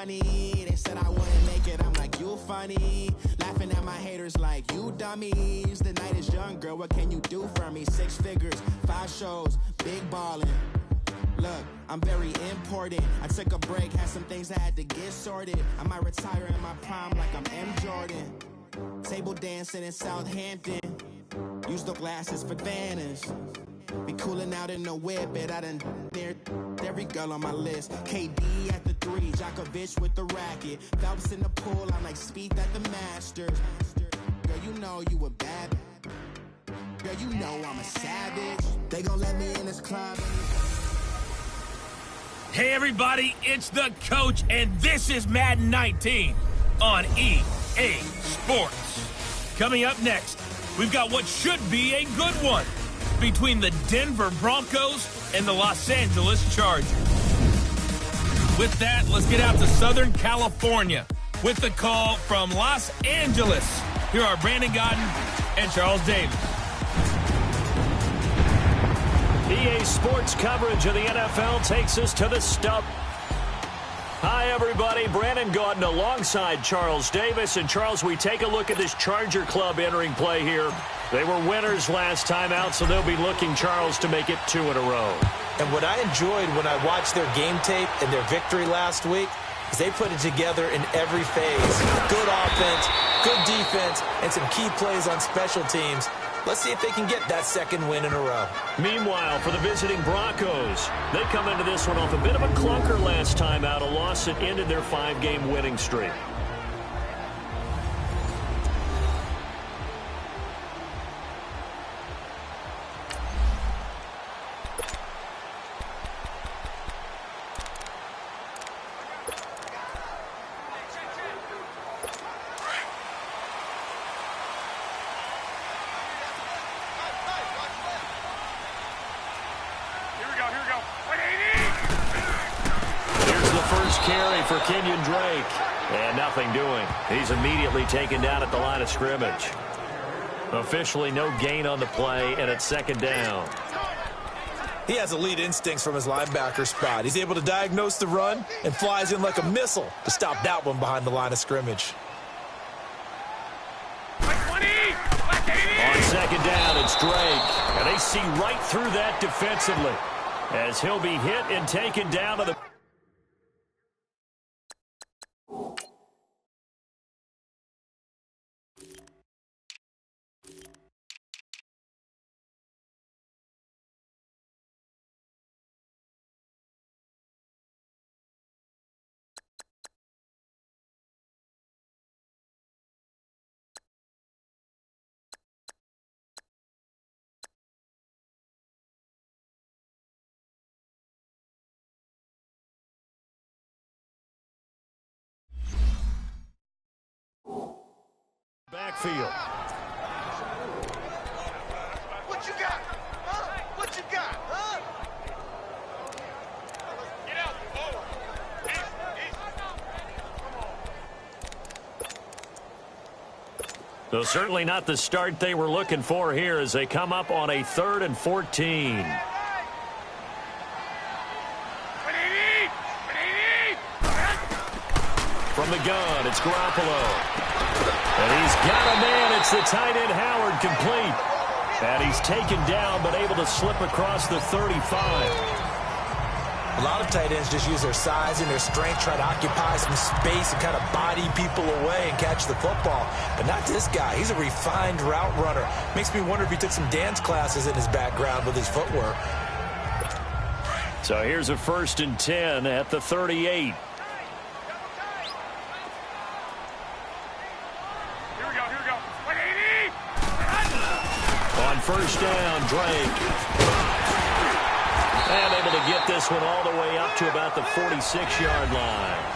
funny. They said I wouldn't make it, I'm like, you funny. Laughing at my haters like, you dummies. The night is young, girl, what can you do for me? 6 figures, 5 shows, big ballin'. Look, I'm very important. I took a break, had some things I had to get sorted. I might retire in my prime like I'm M. Jordan. Table dancing in Southampton. Use the glasses for Vanish. Be cooling out in the whip, but I done near every girl on my list. KD at the 3, Djokovic with the racket. Phelps in the pool, I'm like Spieth at the Masters. Girl, you know you a bad. Girl, you know I'm a savage. They gon' let me in this club. Hey everybody, it's the coach, and this is Madden 19 on EA Sports. Coming up next, we've got what should be a good one between the Denver Broncos and the Los Angeles Chargers. With that, let's get out to Southern California with the call from Los Angeles. Here are Brandon Gaudin and Charles Davis. EA Sports coverage of the NFL takes us to the stump. Hi, everybody. Brandon Gaudin alongside Charles Davis. And, Charles, we take a look at this Charger club entering play here. They were winners last time out, so they'll be looking, Charles, to make it 2 in a row. And what I enjoyed when I watched their game tape and their victory last week is they put it together in every phase. Good offense, good defense, and some key plays on special teams. Let's see if they can get that 2nd win in a row. Meanwhile, for the visiting Broncos, they come into this one off a bit of a clunker last time out, a loss that ended their 5-game winning streak. For Kenyon Drake, and nothing doing. He's immediately taken down at the line of scrimmage. Officially no gain on the play, and it's 2nd down. He has elite instincts from his linebacker spot. He's able to diagnose the run and flies in like a missile to stop that one behind the line of scrimmage. On 2nd down, it's Drake, and they see right through that defensively as he'll be hit and taken down to the backfield. What you got? Huh? What you got? Huh? Get out, forward. So certainly not the start they were looking for here as they come up on a 3rd and 14. From the gun, it's Garoppolo. And he's got a man. It's the tight end Howard complete. And he's taken down but able to slip across the 35. A lot of tight ends just use their size and their strength, try to occupy some space and kind of body people away and catch the football. But not this guy. He's a refined route runner. Makes me wonder if he took some dance classes in his background with his footwork. So here's a 1st and 10 at the 38. On 1st down, Drake. And able to get this one all the way up to about the 46-yard line.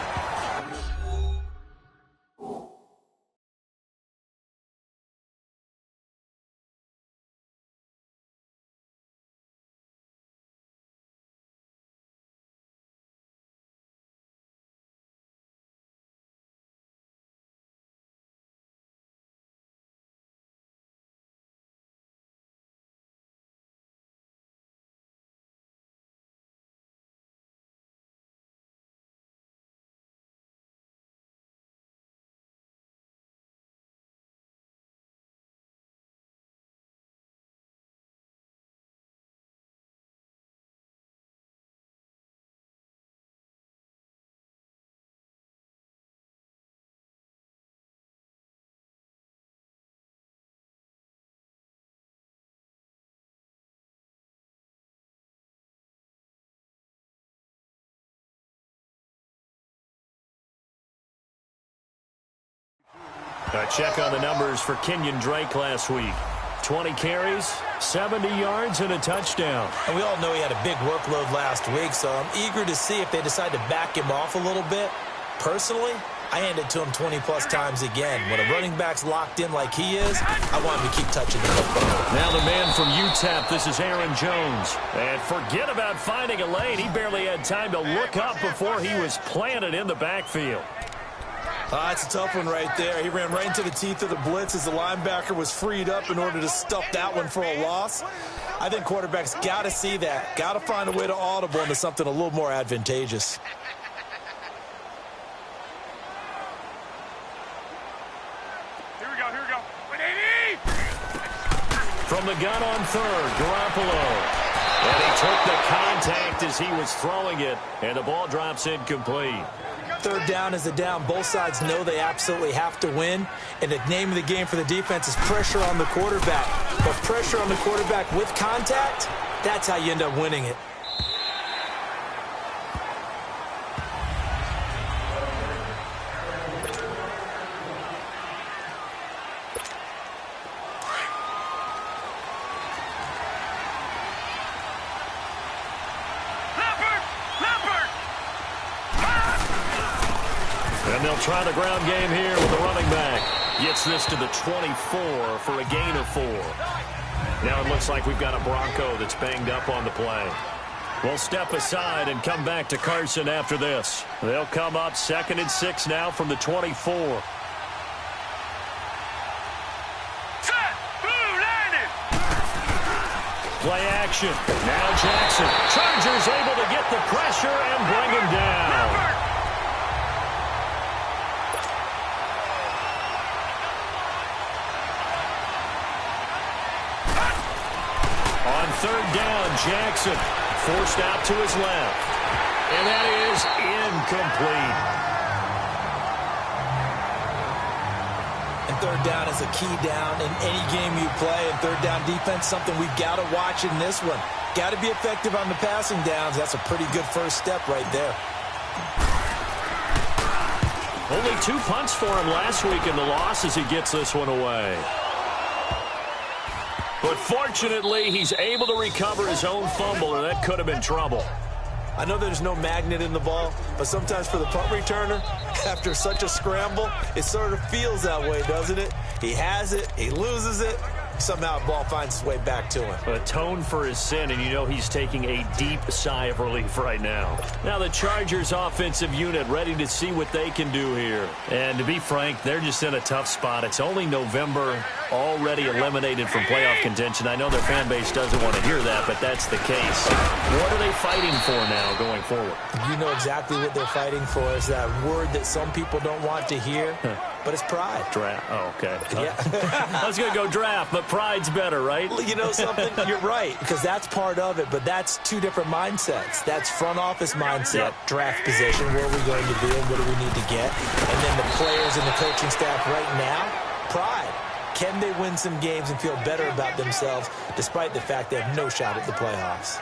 A check on the numbers for Kenyon Drake last week. 20 carries, 70 yards, and a touchdown. And we all know he had a big workload last week, so I'm eager to see if they decide to back him off a little bit. Personally, I hand it to him 20-plus times again. When a running back's locked in like he is, I want him to keep touching the football. Now the man from UTEP, this is Aaron Jones. And forget about finding a lane. He barely had time to look up before he was planted in the backfield. That's a tough one right there. He ran right into the teeth of the blitz as the linebacker was freed up in order to stuff that one for a loss. I think quarterbacks got to see that. Got to find a way to audible into something a little more advantageous. Here we go. From the gun on third, Garoppolo. And he took the contact as he was throwing it, and the ball drops incomplete. Third down is a down. Both sides know they absolutely have to win. And the name of the game for the defense is pressure on the quarterback. But pressure on the quarterback with contact, that's how you end up winning it. And they'll try the ground game here with the running back. Gets this to the 24 for a gain of 4. Now it looks like we've got a Bronco that's banged up on the play. We'll step aside and come back to Carson after this. They'll come up 2nd and 6 now from the 24. Play action. Now Jackson. Chargers able to get the pressure and bring him down. On third down, Jackson forced out to his left. And that is incomplete. And third down is a key down in any game you play. And third down defense, something we've got to watch in this one. Got to be effective on the passing downs. That's a pretty good first step right there. Only 2 punts for him last week in the loss as he gets this one away. But fortunately, he's able to recover his own fumble, and that could have been trouble. I know there's no magnet in the ball, but sometimes for the punt returner, after such a scramble, it sort of feels that way, doesn't it? He has it, he loses it, somehow the ball finds its way back to him. Atone for his sin, and you know he's taking a deep sigh of relief right now. Now the Chargers offensive unit ready to see what they can do here. And to be frank, they're just in a tough spot. It's only November, already eliminated from playoff contention. I know their fan base doesn't want to hear that, but that's the case. What are they fighting for now going forward? You know exactly what they're fighting for. Is that word that some people don't want to hear, but it's pride. Draft. Oh, okay. Yeah. I was going to go draft, but pride's better, right? You know something? You're right, because that's part of it, but that's 2 different mindsets. That's front office mindset, draft position, where are we going to be and what do we need to get? And then the players and the coaching staff right now, pride. Can they win some games and feel better about themselves despite the fact they have no shot at the playoffs?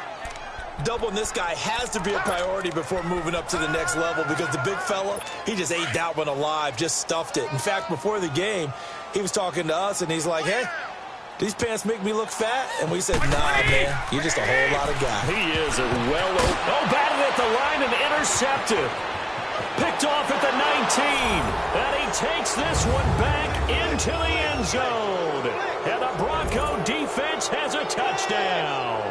Doubling this guy has to be a priority before moving up to the next level because the big fella, he just ate that one alive, just stuffed it. In fact, before the game, he was talking to us, and he's like, hey, these pants make me look fat? And we said, nah, man, you're just a whole lot of guy. He is batted at the line and intercepted. Picked off at the 19. And he takes this one back into the end zone. And the Bronco defense has a touchdown.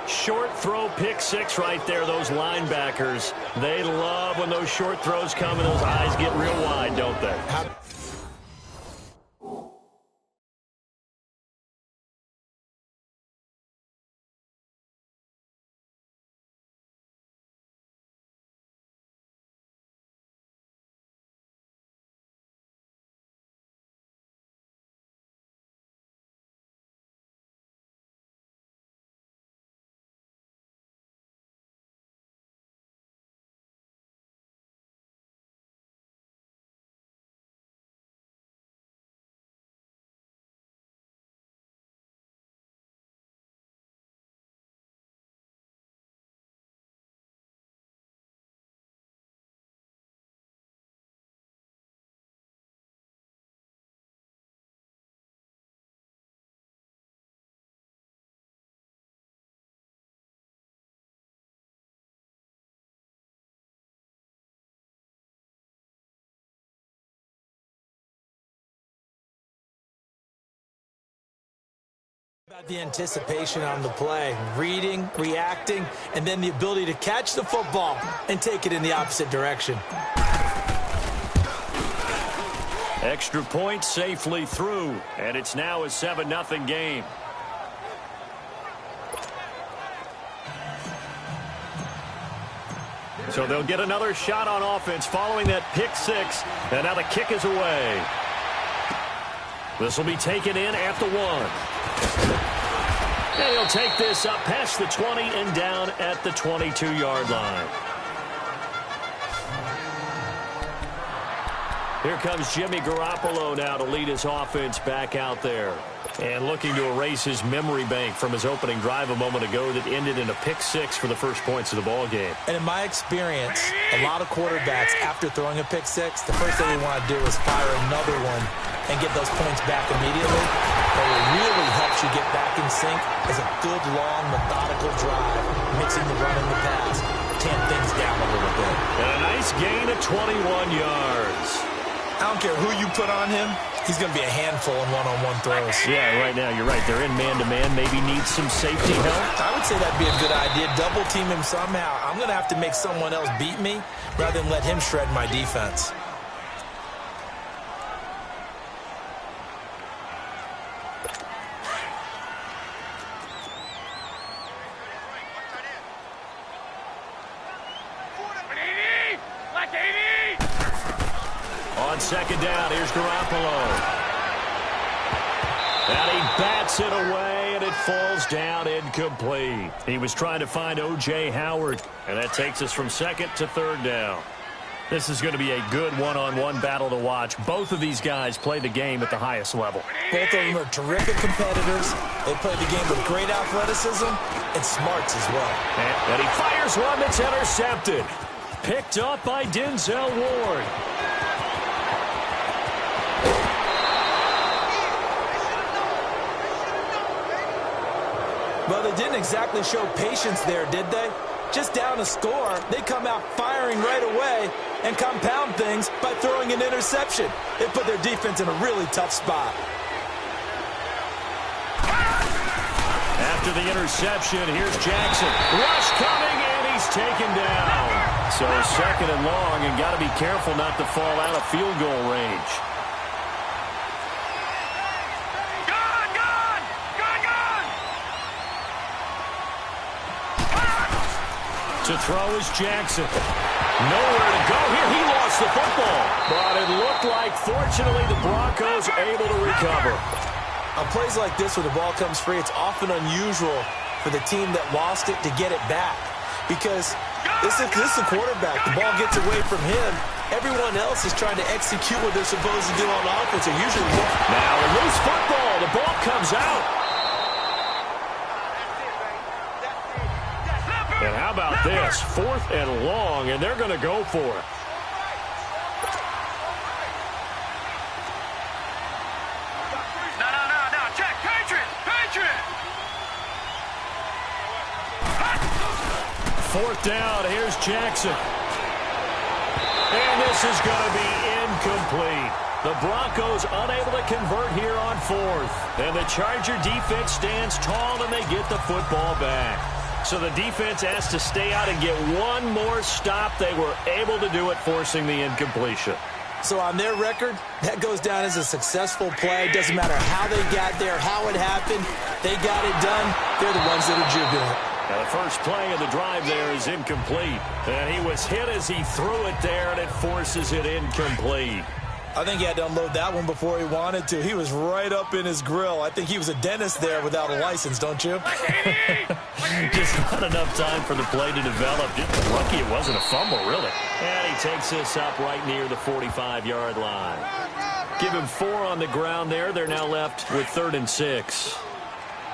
Short throw, pick 6 right there. Those linebackers, they love when those short throws come and those eyes get real wide, don't they? The anticipation on the play, reading, reacting, and then the ability to catch the football and take it in the opposite direction. Extra point safely through, and it's now a 7-0 game. So they'll get another shot on offense following that pick six, and now the kick is away. This will be taken in at the 1. And he'll take this up past the 20 and down at the 22-yard line. Here comes Jimmy Garoppolo now to lead his offense back out there. And looking to erase his memory bank from his opening drive a moment ago that ended in a pick six for the first points of the ball game. And in my experience, a lot of quarterbacks, after throwing a pick six, the first thing they want to do is fire another one and get those points back immediately. But what really helps you get back in sync is a good, long, methodical drive, mixing the run and the pass, tamp things down a little bit. And a nice gain of 21 yards. I don't care who you put on him, he's going to be a handful in one-on-one throws. Yeah, right now, you're right. They're in man-to-man, maybe needs some safety help. I would say that'd be a good idea. Double team him somehow. I'm going to have to make someone else beat me rather than let him shred my defense. On second down, here's Garoppolo. And he bats it away, and it falls down incomplete. He was trying to find O.J. Howard, and that takes us from second to third down. This is going to be a good one-on-one battle to watch. Both of these guys play the game at the highest level. Both of them are terrific competitors. They play the game with great athleticism and smarts as well. And he fires one that's intercepted. Picked up by Denzel Ward. Well, they didn't exactly show patience there, did they? Just down a score, they come out firing right away and compound things by throwing an interception. They put their defense in a really tough spot. After the interception, here's Jackson. Rush coming, and he's taken down. So second and long, and got to be careful not to fall out of field goal range. To throw is Jackson. Nowhere to go here. He lost the football. But it looked like, fortunately, the Broncos able to recover. On plays like this where the ball comes free, it's often unusual for the team that lost it to get it back. Because this is the quarterback. The ball gets away from him. Everyone else is trying to execute what they're supposed to do on offense. They're usually now a loose football. The ball comes out. And how about this? 4th and long, and they're going to go for it. No. Check. Patriot. 4th down. Here's Jackson. And this is going to be incomplete. The Broncos unable to convert here on 4th. And the Charger defense stands tall, and they get the football back. So the defense has to stay out and get one more stop. They were able to do it, forcing the incompletion. So on their record, that goes down as a successful play. Doesn't matter how they got there, how it happened. They got it done. They're the ones that are jubilant. Now the first play of the drive there is incomplete. And he was hit as he threw it there, and it forces it incomplete. I think he had to unload that one before he wanted to. He was right up in his grill. I think he was a dentist there without a license, don't you? Just not enough time for the play to develop. Just lucky it wasn't a fumble, really. And he takes this up right near the 45-yard line. Give him 4 on the ground there. They're now left with 3rd and 6.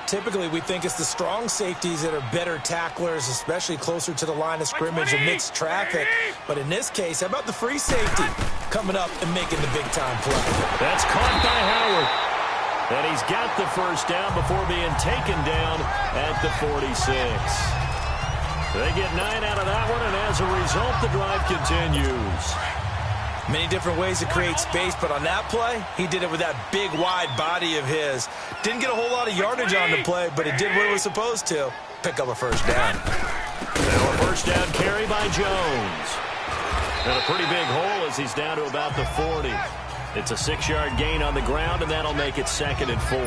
Typically, we think it's the strong safeties that are better tacklers, especially closer to the line of scrimmage amidst traffic. But in this case, how about the free safety coming up and making the big-time play? That's caught by Howard. And he's got the first down before being taken down at the 46. They get 9 out of that one, and as a result, the drive continues. Many different ways to create space, but on that play, he did it with that big, wide body of his. Didn't get a whole lot of yardage on the play, but it did what it was supposed to. Pick up a first down. Now a first down carry by Jones. And a pretty big hole as he's down to about the 40. It's a 6-yard gain on the ground, and that'll make it 2nd and 4.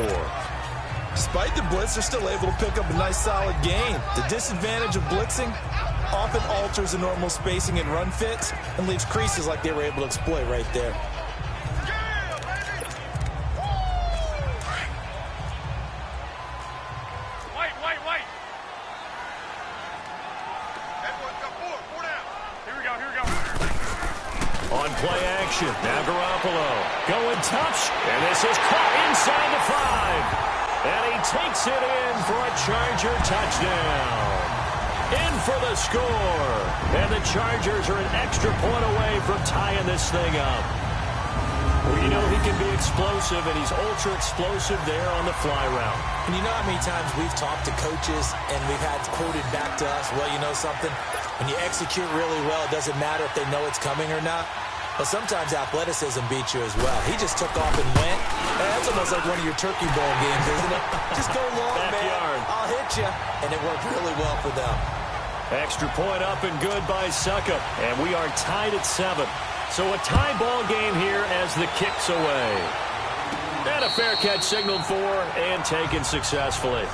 Despite the blitz, they're still able to pick up a nice, solid gain. The disadvantage of blitzing often alters the normal spacing and run fits and leaves creases like they were able to exploit right there. Wait. Edwards got 4 down. Here we go. On play action, now Garoppolo going touch, and this is caught inside the 5. And he takes it in for a Charger touchdown. In for the score. And the Chargers are an extra point away from tying this thing up. Well, you know he can be explosive, and he's ultra explosive there on the fly route. And you know how many times we've talked to coaches and we've had quoted back to us, well, you know something? When you execute really well, it doesn't matter if they know it's coming or not. But sometimes athleticism beats you as well. He just took off and went. That's almost like one of your turkey bowl games, isn't it? Just go long, Backyard. man. I'll hit you. And it worked really well for them. Extra point up and good by Suckup. And we are tied at 7. So a tie ball game here as the kick's away. And a fair catch signaled for and taken successfully.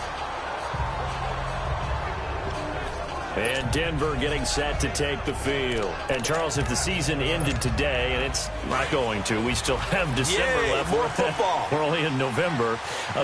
And Denver getting set to take the field. And, Charles, if the season ended today, and it's not going to, we still have December left. More football. We're only in November.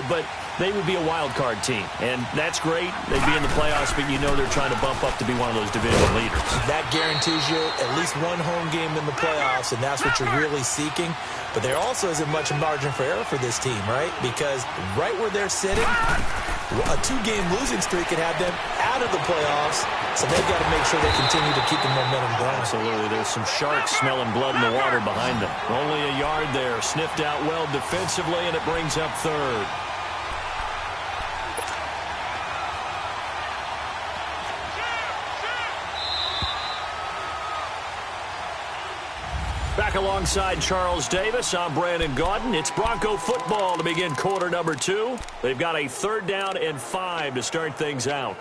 But they would be a wild card team. And that's great. They'd be in the playoffs, but you know they're trying to bump up to be one of those division leaders. That guarantees you at least one home game in the playoffs, and that's what you're really seeking. But there also isn't much margin for error for this team, right? Because right where they're sitting, a 2-game losing streak could have them out of the playoffs, so they've got to make sure they continue to keep the momentum going. Absolutely. There's some sharks smelling blood in the water behind them. Only a yard there. Sniffed out well defensively, and it brings up 3rd. Back alongside Charles Davis, I'm Brandon Gaudin. It's Bronco football to begin quarter number 2. They've got a 3rd down and 5 to start things out.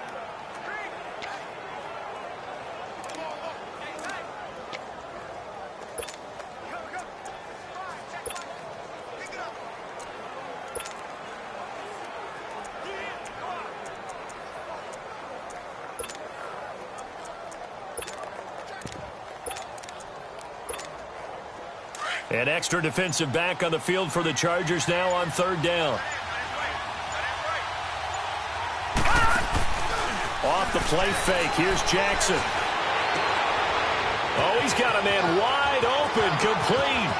An extra defensive back on the field for the Chargers now on 3rd down. Off the play fake. Here's Jackson. Oh, he's got a man wide open, complete.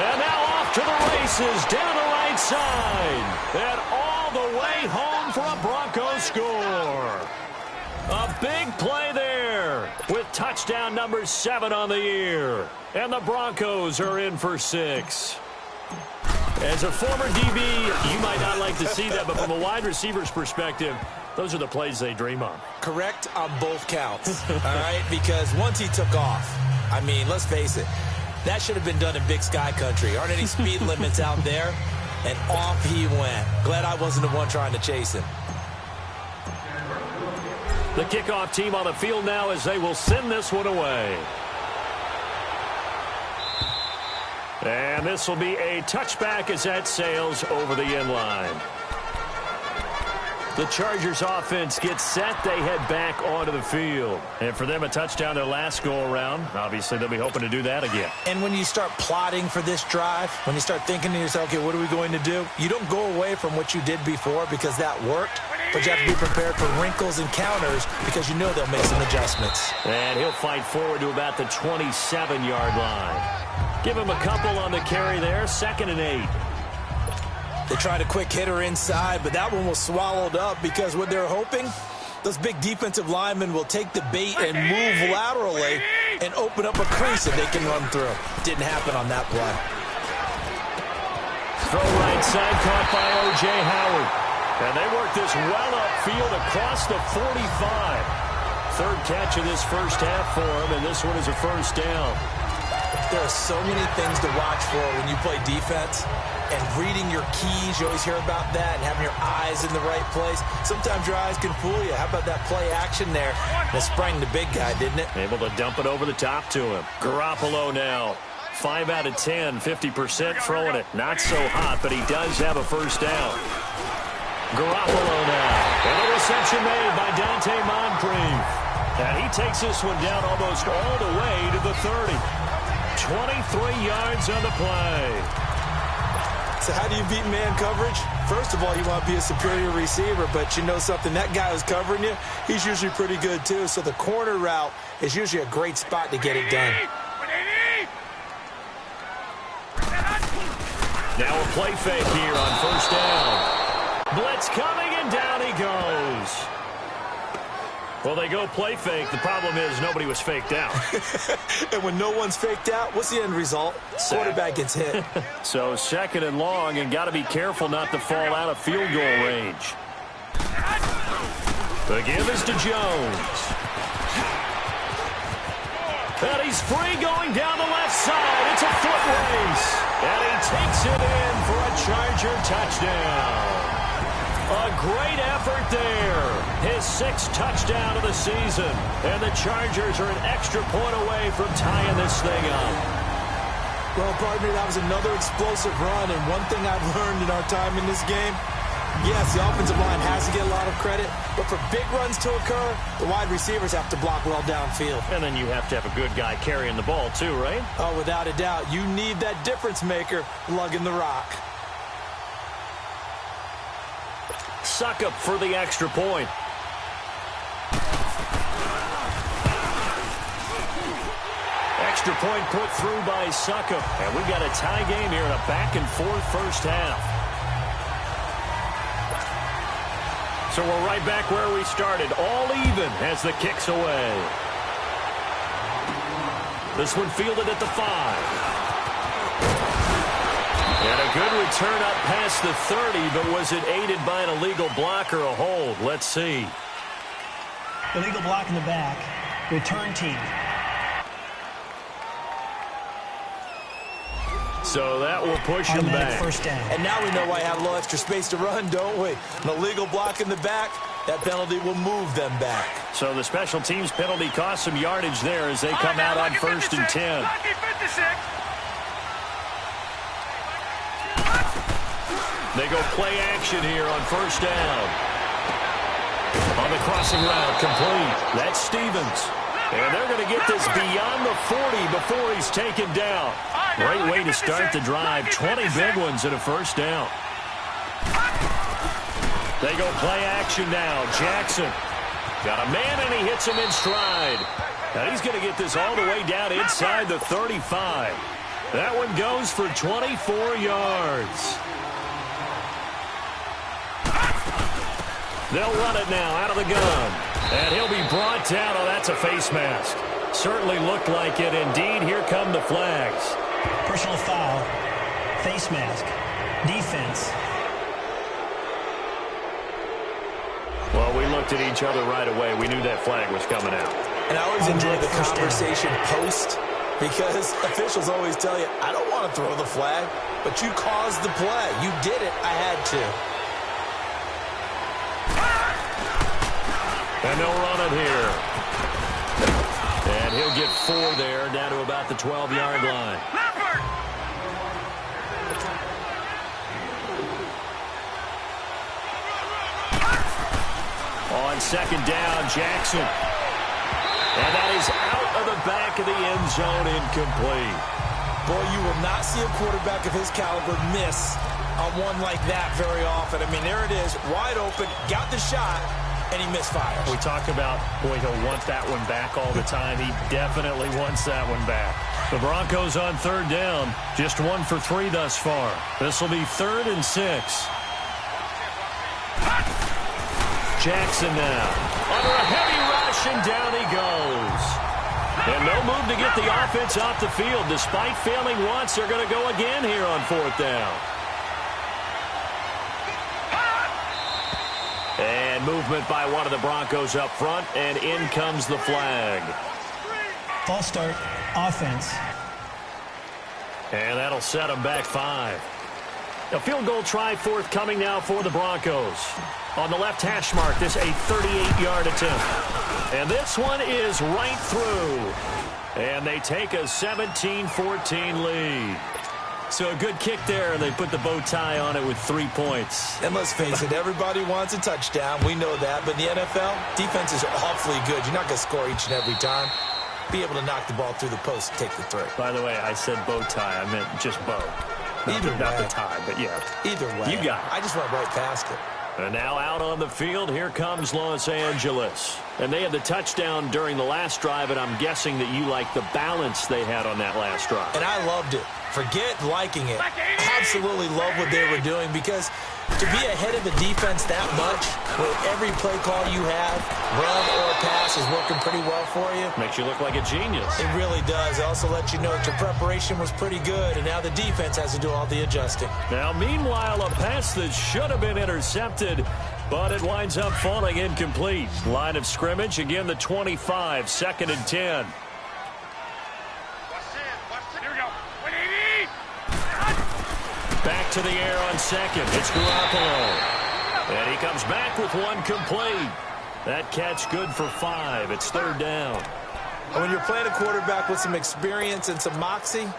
And now off to the races, down the right side. And all the way home for a Broncos score. A big play there with touchdown number 7 on the year. And the Broncos are in for 6. As a former DB, you might not like to see that, but from a wide receiver's perspective, those are the plays they dream of. Correct on both counts, all right? Because once he took off, I mean, let's face it, that should have been done in Big Sky Country. Aren't any speed limits out there? And off he went. Glad I wasn't the one trying to chase him. The kickoff team on the field now as they will send this one away. And this will be a touchback as that sails over the end line. The Chargers offense gets set. They head back onto the field. And for them, a touchdown their last go-around. Obviously, they'll be hoping to do that again. And when you start plotting for this drive, when you start thinking to yourself, okay, what are we going to do? You don't go away from what you did before because that worked. But you have to be prepared for wrinkles and counters because you know they'll make some adjustments. And he'll fight forward to about the 27-yard line. Give him a couple on the carry there. 2nd and 8. They tried a quick hitter inside, but that one was swallowed up because what they're hoping, those big defensive linemen will take the bait and move laterally and open up a crease that they can run through. Didn't happen on that play. Throw right side caught by O.J. Howard. And they work this well upfield across the 45. 3rd catch of this first half for him, and this one is a first down. There are so many things to watch for when you play defense. And reading your keys, you always hear about that, and having your eyes in the right place. Sometimes your eyes can fool you. How about that play action there? That sprang the big guy, didn't it? Able to dump it over the top to him. Garoppolo now. 5 out of 10, 50% throwing it. Not so hot, but he does have a first down. Garoppolo now. And a reception made by Dante Moncrief. And he takes this one down almost all the way to the 30. 23 yards on the play. So how do you beat man coverage? First of all, you want to be a superior receiver, but you know something, that guy who's covering you, he's usually pretty good too. So the corner route is usually a great spot to get it done. Now a play fake here on first down. Blitz coming, and down he goes. Well, they go play fake. The problem is nobody was faked out. And when no one's faked out, what's the end result? Quarterback gets hit. So 2nd and long, and got to be careful not to fall out of field goal range. The give is to Jones. And he's free going down the left side. It's a foot race. And he takes it in for a Charger touchdown. A great effort there. His 6th touchdown of the season. And the Chargers are an extra point away from tying this thing up. Well, partner, that was another explosive run. And one thing I've learned in our time in this game, yes, the offensive line has to get a lot of credit. But for big runs to occur, the wide receivers have to block well downfield. And then you have to have a good guy carrying the ball too, right? Oh, without a doubt. You need that difference maker lugging the rock. Suck up for the extra point. Extra point put through by Suckup. And we've got a tie game here in a back-and-forth first half. So we're right back where we started. All even as the kick's away. This one fielded at the 5. And a good return up past the 30, but was it aided by an illegal block or a hold? Let's see. Illegal block in the back. Return team. So that will push him back. First down. And now we know why I have a little extra space to run, don't we? An illegal block in the back, that penalty will move them back. So the special teams penalty cost some yardage there as they come out on 1st and 10. They go play action here on first down. On the crossing route, complete. That's Stevens. And they're going to get this beyond the 40 before he's taken down. Great way to start the drive. 20 big ones and a first down. They go play action now. Jackson got a man, and he hits him in stride. And he's going to get this all the way down inside the 35. That one goes for 24 yards. They'll run it now out of the gun. And he'll be brought down. Oh, that's a face mask. Certainly looked like it. Indeed, here come the flags. Personal foul. Face mask. Defense. Well, we looked at each other right away. We knew that flag was coming out. And I always enjoy the conversation post, because officials always tell you, I don't want to throw the flag, but you caused the play. You did it. I had to. And they'll run it here. And he'll get 4 there, down to about the 12-yard line. On 2nd down, Jackson. And that is out of the back of the end zone, incomplete. Boy, you will not see a quarterback of his caliber miss on one like that very often. I mean, there it is, wide open, got the shot, and he misfires. We talk about, boy, he'll want that one back all the time. He definitely wants that one back. The Broncos on 3rd down, just 1 for 3 thus far. This will be 3rd and 6. Jackson now, under a heavy rush, and down he goes. And no move to get the offense off the field. Despite failing once, they're going to go again here on 4th down. And movement by one of the Broncos up front, and in comes the flag. False start, offense. And that'll set them back 5. A field goal try forthcoming now for the Broncos. On the left hash mark, this a 38-yard attempt. And this one is right through. And they take a 17-14 lead. So a good kick there, and they put the bow tie on it with 3 points. And let's face it, everybody wants a touchdown. We know that. But in the NFL, defense is awfully good. You're not going to score each and every time. Be able to knock the ball through the post and take the throw. By the way, I said bow tie. I meant just bow. Not the tie, but yeah. Either way. You got it. I just went right past it. And now out on the field, here comes Los Angeles. And they had the touchdown during the last drive, and I'm guessing that you like the balance they had on that last drive. And I loved it. Forget liking it. Absolutely love what they were doing, because to be ahead of the defense that much, with every play call you have, run or pass, is working pretty well for you. Makes you look like a genius. It really does. It also lets you know that your preparation was pretty good, and now the defense has to do all the adjusting. Now, meanwhile, a pass that should have been intercepted, but it winds up falling incomplete. Line of scrimmage, again the 25, 2nd and 10. Back to the air on 2nd. It's Garoppolo. And he comes back with one complete. That catch good for 5. It's 3rd down. When you're playing a quarterback with some experience and some moxie,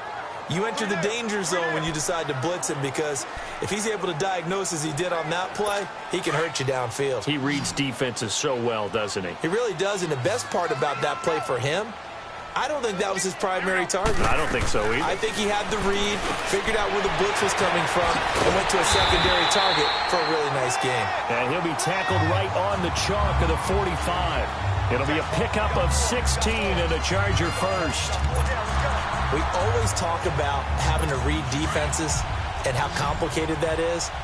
you enter the danger zone when you decide to blitz him, because if he's able to diagnose as he did on that play, he can hurt you downfield. He reads defenses so well, doesn't he? He really does, and the best part about that play for him, I don't think that was his primary target. I don't think so either. I think he had the read, figured out where the blitz was coming from, and went to a secondary target for a really nice game. And he'll be tackled right on the chalk of the 45. It'll be a pickup of 16 and a Charger first. We always talk about having to read defenses and how complicated that is.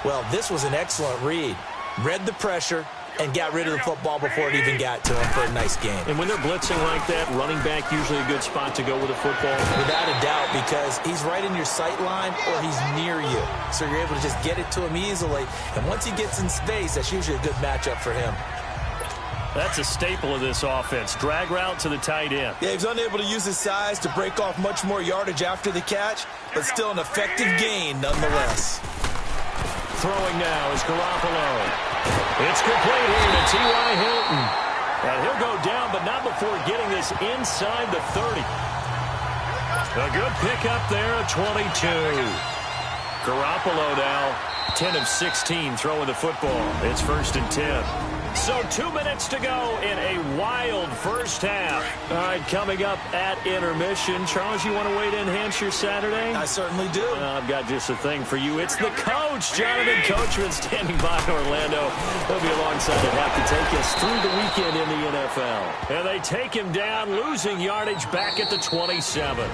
Well, this was an excellent read. Read the pressure and got rid of the football before it even got to him for a nice game. And when they're blitzing like that, running back usually a good spot to go with the football? Without a doubt, because he's right in your sight line or he's near you. So you're able to just get it to him easily. And once he gets in space, that's usually a good matchup for him. That's a staple of this offense. Drag route to the tight end. Yeah, he's unable to use his size to break off much more yardage after the catch, but still an effective gain nonetheless. Throwing now is Garoppolo. It's complete here to T.Y. Hilton. And he'll go down, but not before getting this inside the 30. A good pickup there at 22. Garoppolo now 10 of 16 throwing the football. It's 1st and 10. So 2 minutes to go in a wild first half. All right, coming up at intermission. Charles, you want to wait in enhance your Saturday? I certainly do. I've got just a thing for you. It's the coach, Jonathan Coachman, standing by in Orlando. He'll be alongside at half to take us through the weekend in the NFL. And they take him down, losing yardage back at the 27.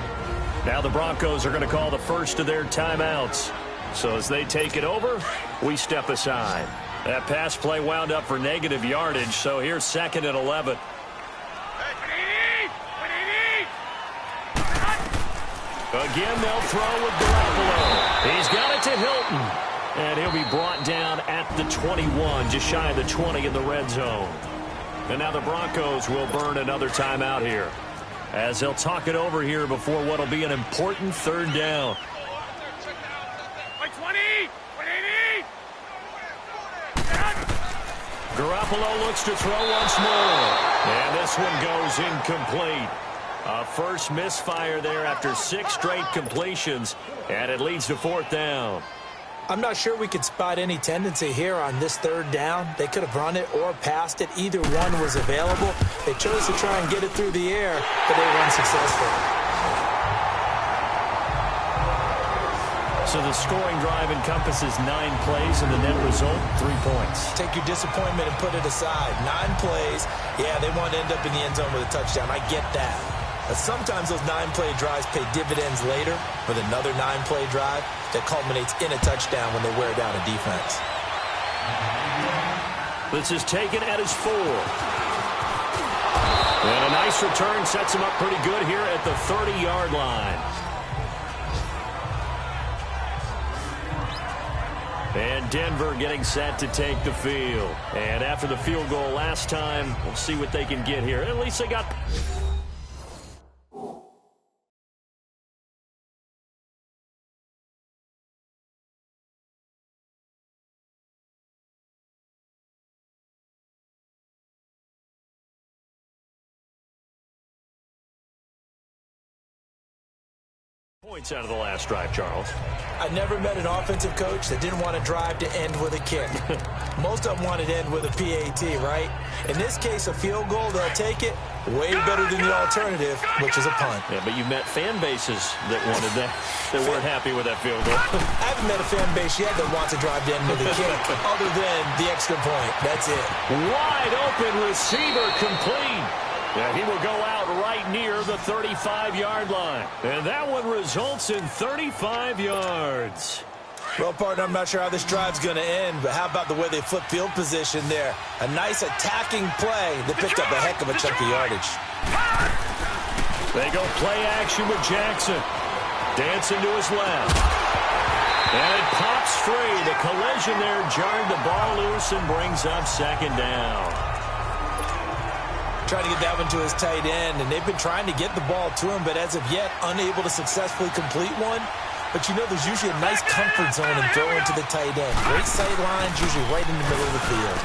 Now the Broncos are going to call the first of their timeouts. So as they take it over, we step aside. That pass play wound up for negative yardage, so here's 2nd and 11. Again, they'll throw with Garoppolo. He's got it to Hilton. And he'll be brought down at the 21, just shy of the 20 in the red zone. And now the Broncos will burn another timeout here, as they'll talk it over here before what will be an important 3rd down. Garoppolo looks to throw once more. And this one goes incomplete. A first misfire there after 6 straight completions. And it leads to 4th down. I'm not sure we could spot any tendency here on this 3rd down. They could have run it or passed it. Either one was available. They chose to try and get it through the air, but they were unsuccessful. So the scoring drive encompasses 9 plays, and the net result, 3 points. Take your disappointment and put it aside. 9 plays. Yeah, they want to end up in the end zone with a touchdown. I get that. But sometimes those 9-play drives pay dividends later with another 9-play drive that culminates in a touchdown when they wear down a defense. This is taken at his 4. And a nice return sets him up pretty good here at the 30-yard line. And Denver getting set to take the field. And after the field goal last time, we'll see what they can get here. At least they got... Points out of the last drive, Charles. I never met an offensive coach that didn't want to drive to end with a kick. Most of them wanted to end with a PAT, right? In this case, a field goal, they'll take it. Way better than the alternative, which is a punt. Yeah, but you met fan bases that wanted that, that weren't happy with that field goal. I haven't met a fan base yet that wants to drive to end with a kick, other than the extra point. That's it. Wide open receiver complete. Yeah, he will go out right near the 35-yard line. And that one results in 35 yards. Well, partner, I'm not sure how this drive's going to end, but how about the way they flip field position there? A nice attacking play that picked up a heck of a chunk of yardage. They go play action with Jackson. Dancing to his left. And it pops free. The collision there jarred the ball loose and brings up second down. Trying to get that one to his tight end, and they've been trying to get the ball to him, but as of yet, unable to successfully complete one. But you know there's usually a nice comfort zone in throwing to the tight end. Great sight lines, usually right in the middle of the field.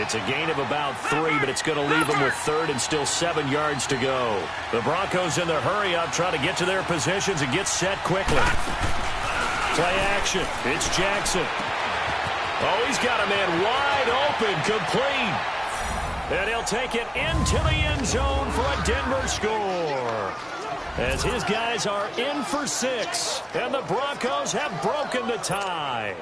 It's a gain of about 3, but it's going to leave them with third and still 7 yards to go. The Broncos in the hurry-up trying to get to their positions and get set quickly. Play action. It's Jackson. Oh, he's got a man wide open, complete. And he'll take it into the end zone for a Denver score. As his guys are in for 6, and the Broncos have broken the tie.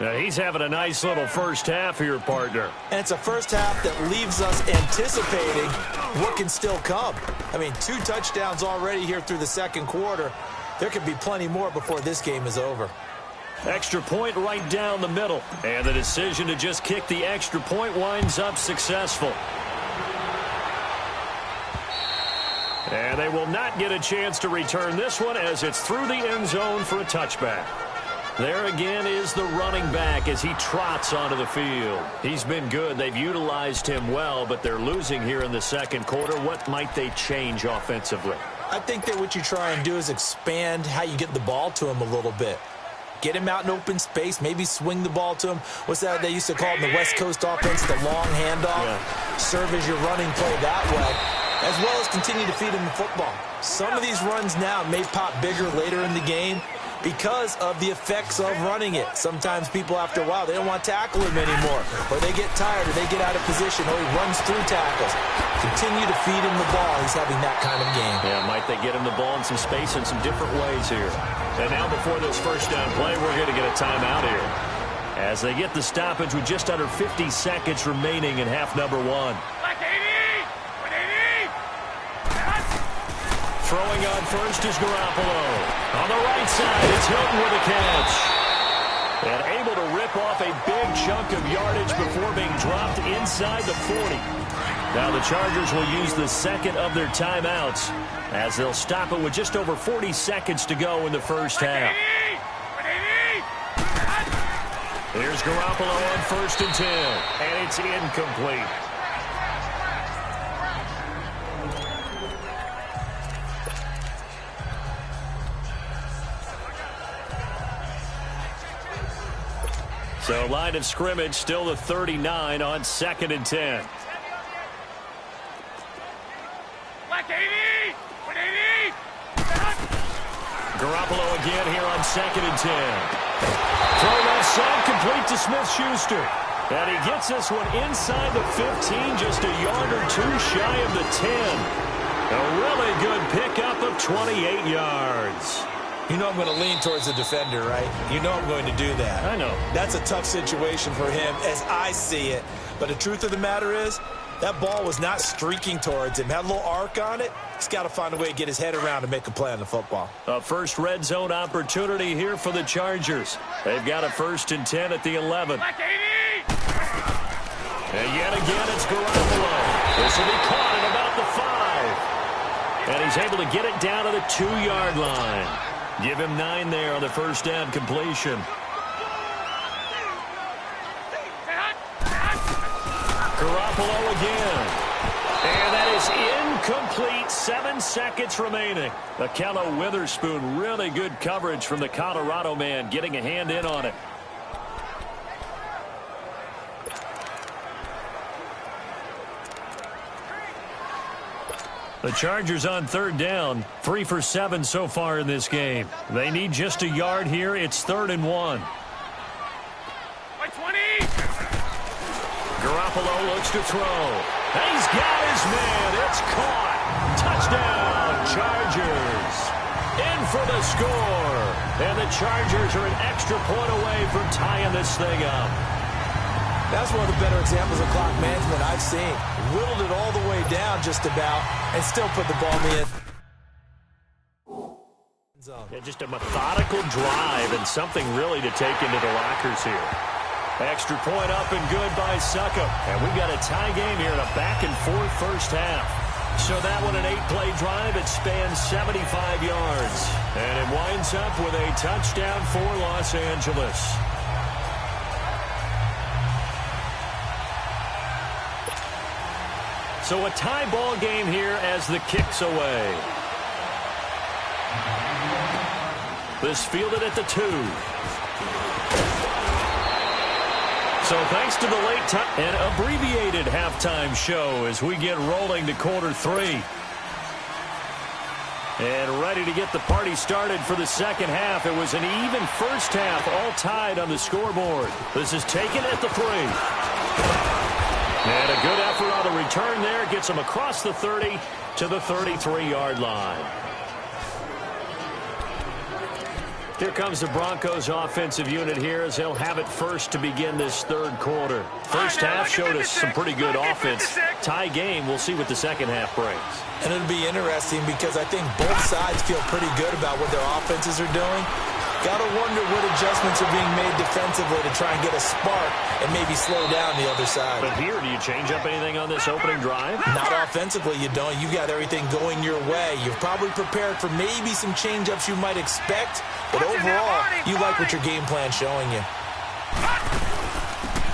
Now, he's having a nice little first half here, partner. And it's a first half that leaves us anticipating what can still come. I mean, 2 touchdowns already here through the second quarter. There could be plenty more before this game is over. Extra point right down the middle. And the decision to just kick the extra point winds up successful. And they will not get a chance to return this one as it's through the end zone for a touchback. There again is the running back as he trots onto the field. He's been good. They've utilized him well, but they're losing here in the second quarter. What might they change offensively? I think that what you try and do is expand how you get the ball to him a little bit. Get him out in open space, maybe swing the ball to him. What's that they used to call in the West Coast offense, the long handoff? Yeah. Serve as your running play that way, as well as continue to feed him the football. Some of these runs now may pop bigger later in the game because of the effects of running it. Sometimes people, after a while, they don't want to tackle him anymore, or they get tired, or they get out of position, or he runs through tackles. Continue to feed him the ball. He's having that kind of game. Yeah, might they get him the ball in some space in some different ways here. And now before this first down play, we're going to get a timeout here. As they get the stoppage with just under 50 seconds remaining in half number 1. Throwing on first is Garoppolo. On the right side, it's Hilton with a catch. And able to rip off a big chunk of yardage before being dropped inside the 40. Now the Chargers will use the second of their timeouts as they'll stop it with just over 40 seconds to go in the first half. Here's Garoppolo on 1st and 10, and it's incomplete. So line of scrimmage still the 39 on 2nd and 10. Garoppolo again here on 2nd and 10. Throw left side, complete to Smith-Schuster. And he gets this one inside the 15, just a yard or 2 shy of the 10. A really good pickup of 28 yards. You know I'm going to lean towards the defender, right? You know I'm going to do that. I know. That's a tough situation for him as I see it. But the truth of the matter is, that ball was not streaking towards him. Had a little arc on it. He's got to find a way to get his head around and make a play on the football. A first red zone opportunity here for the Chargers. They've got a 1st and 10 at the 11. And yet again, it's Garoppolo. This will be caught at about the 5. And he's able to get it down to the 2-yard line. Give him 9 there on the first down completion. Garoppolo again. And that is incomplete. 7 seconds remaining. Akello Witherspoon, really good coverage from the Colorado man, getting a hand in on it. The Chargers on third down, 3 for 7 so far in this game. They need just a yard here. It's 3rd and 1. By 20. Garoppolo looks to throw. He's got his man. It's caught. Touchdown, Chargers. In for the score. And the Chargers are an extra point away from tying this thing up. That's one of the better examples of clock management I've seen. Whittled it all the way down just about and still put the ball in the end zone. Yeah, just a methodical drive and something really to take into the lockers here. Extra point up and good by Suckup. And we've got a tie game here in a back-and-forth first half. So that one, an 8-play drive. It spans 75 yards. And it winds up with a touchdown for Los Angeles. So a tie ball game here as the kick's away. This fielded at the 2. So thanks to the late time, an abbreviated halftime show as we get rolling to quarter 3. And ready to get the party started for the second half. It was an even first half, all tied on the scoreboard. This is taken at the 3. And a good effort on the return there. Gets him across the 30 to the 33-yard line. Here comes the Broncos offensive unit here as they'll have it first to begin this third quarter. First half showed us some pretty good offense. Tie game, we'll see what the second half brings. And it'll be interesting because I think both sides feel pretty good about what their offenses are doing. Got to wonder what adjustments are being made defensively to try and get a spark and maybe slow down the other side. But here, do you change up anything on this opening drive? Not offensively, you don't. You got everything going your way. You've probably prepared for maybe some change-ups you might expect, but overall, you like what your game plan's showing you.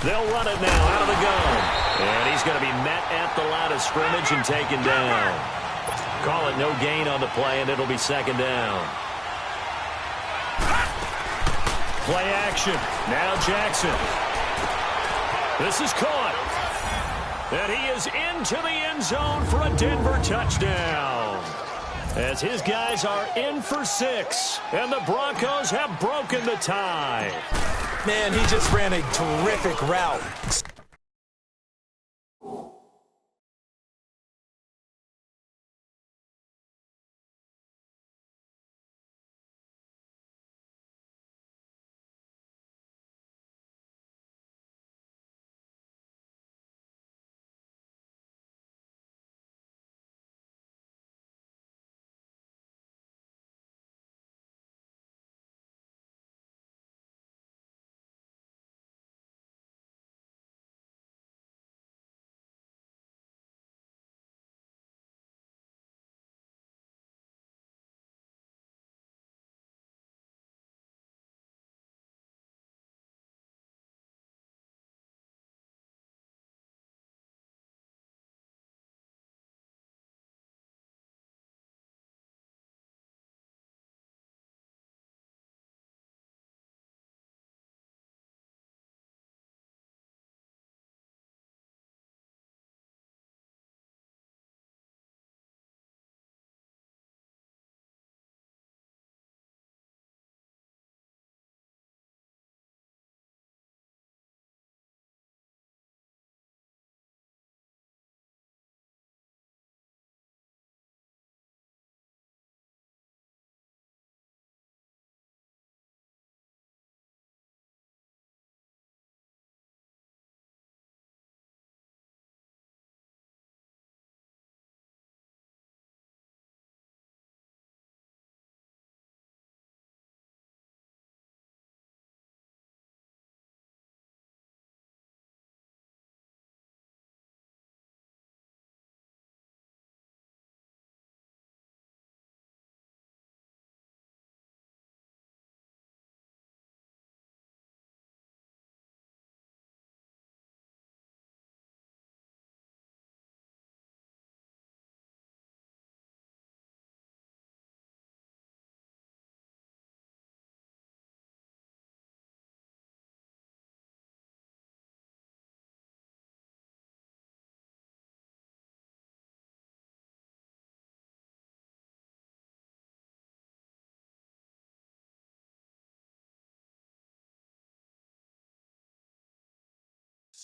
They'll run it now out of the gun. And he's going to be met at the line of scrimmage and taken down. Call it no gain on the play, and it'll be second down. Play action. Now Jackson. This is caught. And he is into the end zone for a Denver touchdown. As his guys are in for 6. And the Broncos have broken the tie. Man, he just ran a terrific route.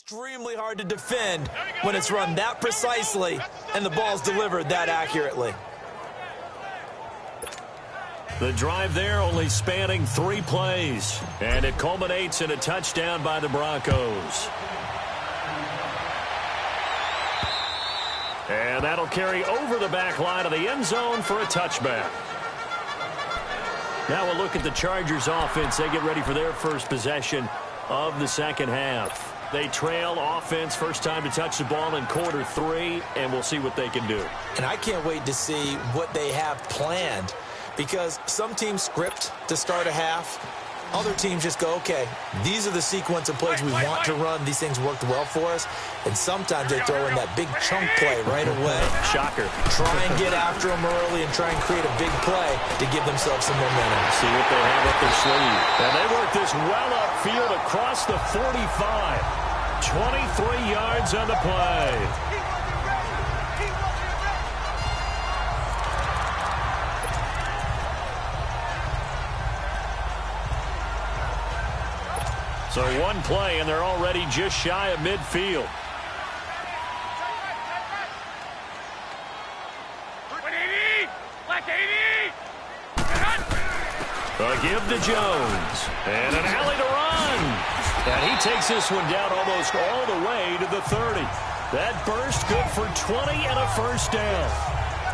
extremely hard to defend when it's run that precisely and the ball's delivered that accurately. The drive there only spanning 3 plays, and it culminates in a touchdown by the Broncos. And that'll carry over the back line of the end zone for a touchback. Now we'll look at the Chargers offense. They get ready for their first possession of the second half. They trail offense, first time to touch the ball in quarter 3, and we'll see what they can do. And I can't wait to see what they have planned, because some teams script to start a half. Other teams just go, okay, these are the sequence of plays we want to run. These things worked well for us. And sometimes they throw in that big chunk play right away. Shocker. Try and get after them early and try and create a big play to give themselves some momentum. See what they have up their sleeve. And they work this well upfield across the 45. 23 yards on the play. So one play, and they're already just shy of midfield. A give to Jones. And an alley to run. And he takes this one down almost all the way to the 30. That burst good for 20 and a first down.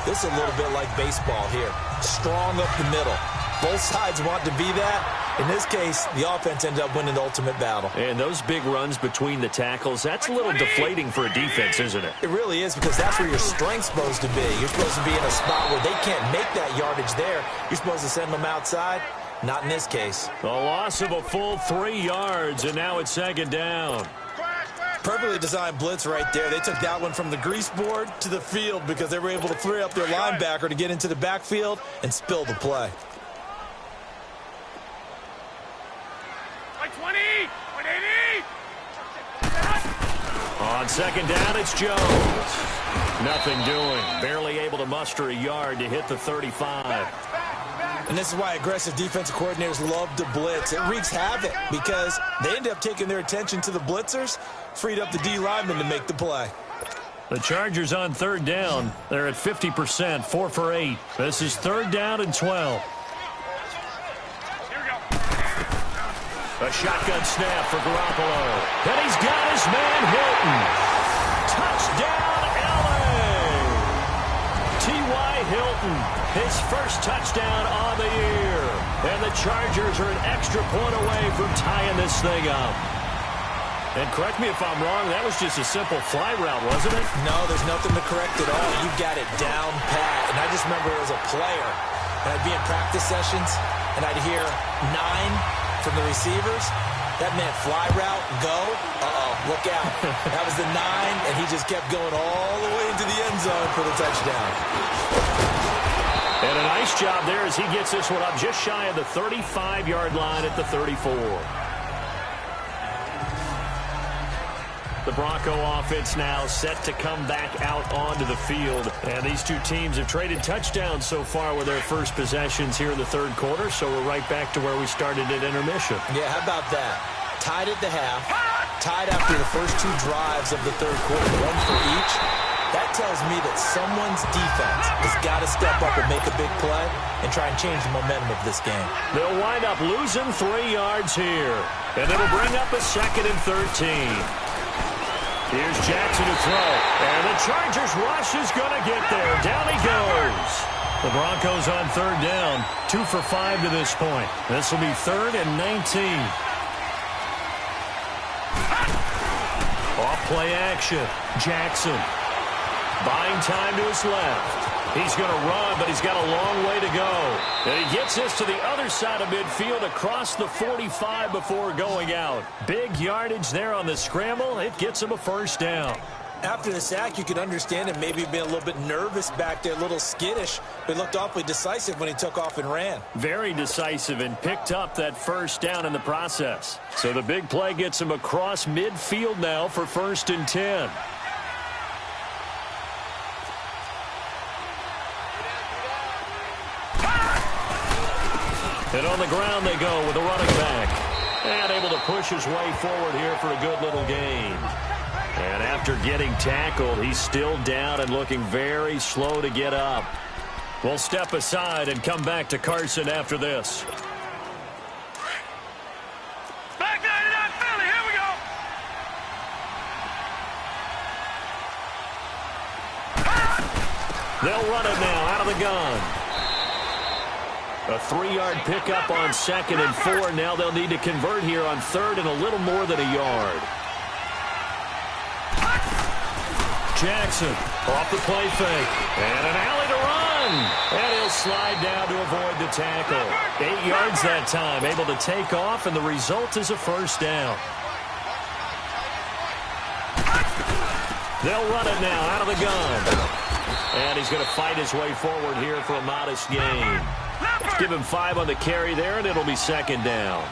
This is a little bit like baseball here. Strong up the middle. Both sides want to be that. In this case, the offense ended up winning the ultimate battle. And those big runs between the tackles, that's a little deflating for a defense, isn't it? It really is, because that's where your strength's supposed to be. You're supposed to be in a spot where they can't make that yardage there. You're supposed to send them outside. Not in this case. A loss of a full 3 yards, and now it's second down. Perfectly designed blitz right there. They took that one from the grease board to the field because they were able to free up their linebacker to get into the backfield and spill the play. On second down, it's Jones. Nothing doing. Barely able to muster a yard to hit the 35. And this is why aggressive defensive coordinators love to blitz. It wreaks havoc because they end up taking their attention to the blitzers, freed up the D lineman to make the play. The Chargers on third down. They're at 50%, 4 for 8. This is third down and 12. A shotgun snap for Garoppolo. And he's got his man Hilton. Touchdown, LA! T.Y. Hilton, his first touchdown on the year. And the Chargers are an extra point away from tying this thing up. And correct me if I'm wrong, that was just a simple fly route, wasn't it? No, there's nothing to correct at all. You got it down pat. And I just remember as a player, and I'd be in practice sessions, and I'd hear 9 from the receivers. That meant fly route, go. Look out. That was the 9, and he just kept going all the way into the end zone for the touchdown. And a nice job there as he gets this one up just shy of the 35-yard line at the 34. The Bronco offense now set to come back out onto the field. And these two teams have traded touchdowns so far with their first possessions here in the third quarter. So we're right back to where we started at intermission. Yeah, how about that? Tied at the half, tied after the first 2 drives of the third quarter, 1 for each. That tells me that someone's defense has got to step up and make a big play and try and change the momentum of this game. They'll wind up losing 3 yards here. And it'll bring up a 2nd and 13. Here's Jackson to throw. And the Chargers rush is going to get there. Down he goes. The Broncos on third down. 2 for 5 to this point. This will be 3rd and 19. Off play action. Jackson. Buying time to his left. He's going to run, but he's got a long way to go. And he gets this to the other side of midfield across the 45 before going out. Big yardage there on the scramble. It gets him a first down. After the sack, you could understand him maybe being a little bit nervous back there, a little skittish, but he looked awfully decisive when he took off and ran. Very decisive and picked up that first down in the process. So the big play gets him across midfield now for 1st and 10. And on the ground they go with a running back. And able to push his way forward here for a good little gain. And after getting tackled, he's still down and looking very slow to get up. We'll step aside and come back to Carson after this. Back 99 Philly, here we go. They'll run it now out of the gun. A 3-yard pickup on 2nd and 4. Now they'll need to convert here on 3rd and a little more than a yard. Jackson off the play fake. And an alley to run. And he'll slide down to avoid the tackle. 8 yards that time. Able to take off, and the result is a first down. They'll run it now out of the gun. And he's going to fight his way forward here for a modest gain. Give him 5 on the carry there, and it'll be 2nd down.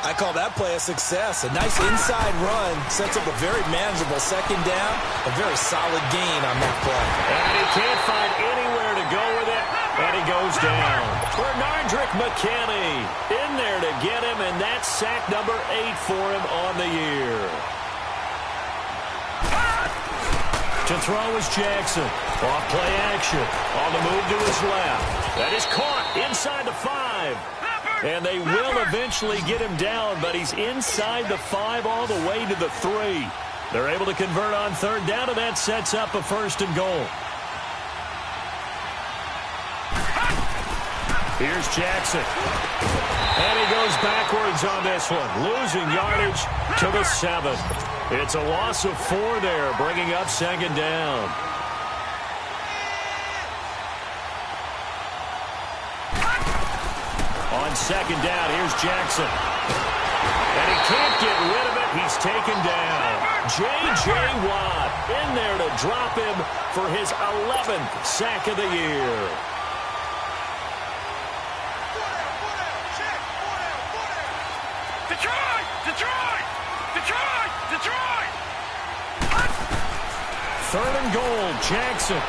I call that play a success. A nice inside run sets up a very manageable 2nd down. A very solid gain on that play. And he can't find anywhere to go with it, and he goes down. Bernardrick McKinney in there to get him, and that's sack number 8 for him on the year. To throw is Jackson. Off play action. On the move to his left. That is caught inside the 5. And they will eventually get him down, but he's inside the 5 all the way to the 3. They're able to convert on 3rd down, and that sets up a 1st and goal. Here's Jackson. And he goes backwards on this one, losing yardage to the 7. It's a loss of 4 there, bringing up 2nd down. On 2nd down, here's Jackson. And he can't get rid of it. He's taken down. J.J. Watt in there to drop him for his 11th sack of the year. Detroit! Detroit! Detroit! Detroit! 3rd and goal, Jackson.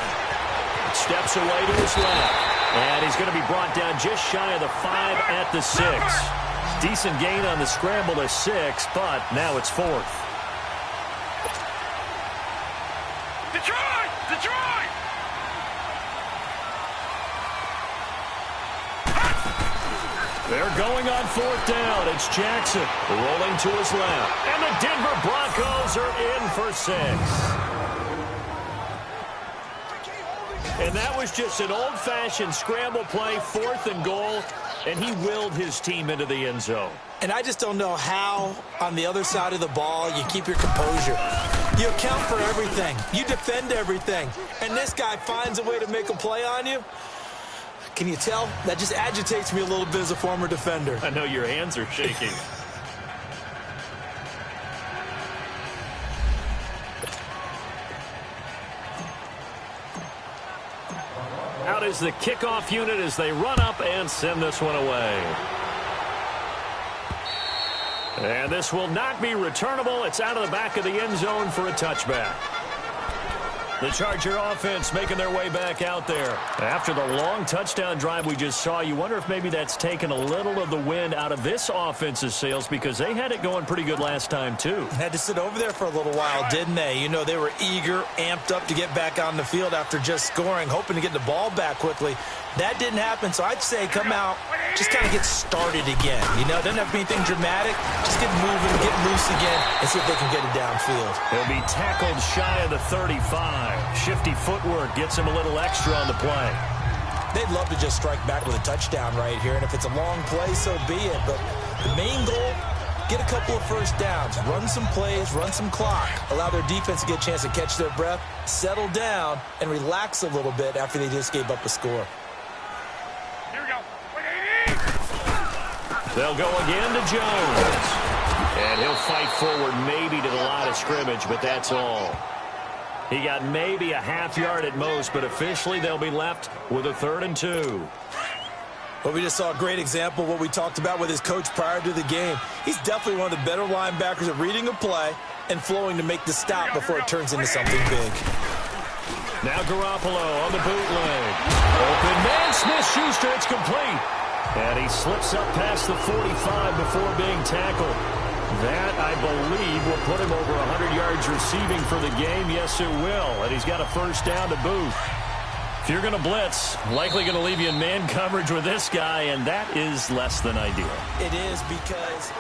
Steps away to his left. And he's going to be brought down just shy of the 5 at the 6. Decent gain on the scramble to 6, but now it's 4th. Detroit! Detroit! They're going on 4th down. It's Jackson rolling to his left. And the Denver Broncos are in for 6. And that was just an old-fashioned scramble play, 4th and goal, and he willed his team into the end zone. And I just don't know how, on the other side of the ball, you keep your composure. You account for everything. You defend everything. And this guy finds a way to make a play on you. Can you tell? That just agitates me a little bit as a former defender. I know your hands are shaking. Out is the kickoff unit as they run up and send this one away. And this will not be returnable. It's out of the back of the end zone for a touchback. The Charger offense making their way back out there. After the long touchdown drive we just saw, you wonder if maybe that's taken a little of the wind out of this offense's sails, because they had it going pretty good last time, too. Had to sit over there for a little while, didn't they? You know, they were eager, amped up to get back on the field after just scoring, hoping to get the ball back quickly. That didn't happen, so I'd say come out, just kind of get started again. You know, it doesn't have to be anything dramatic. Just get moving, get loose again, and see if they can get it downfield. He'll be tackled shy of the 35. Shifty footwork gets him a little extra on the play. They'd love to just strike back with a touchdown right here, and if it's a long play, so be it. But the main goal, get a couple of first downs, run some plays, run some clock, allow their defense to get a chance to catch their breath, settle down, and relax a little bit after they just gave up a score. Here we go. They'll go again to Jones. And he'll fight forward maybe to the line of scrimmage, but that's all. He got maybe a half yard at most, but officially they'll be left with a 3rd and 2. Well, we just saw a great example of what we talked about with his coach prior to the game. He's definitely one of the better linebackers at reading a play and flowing to make the stop before it turns into something big. Now Garoppolo on the bootleg. Open man, Smith-Schuster, it's complete. And he slips up past the 45 before being tackled. That, I believe, will put him over 100 yards receiving for the game. Yes, it will. And he's got a first down to boot. If you're going to blitz, likely going to leave you in man coverage with this guy, and that is less than ideal. It is because...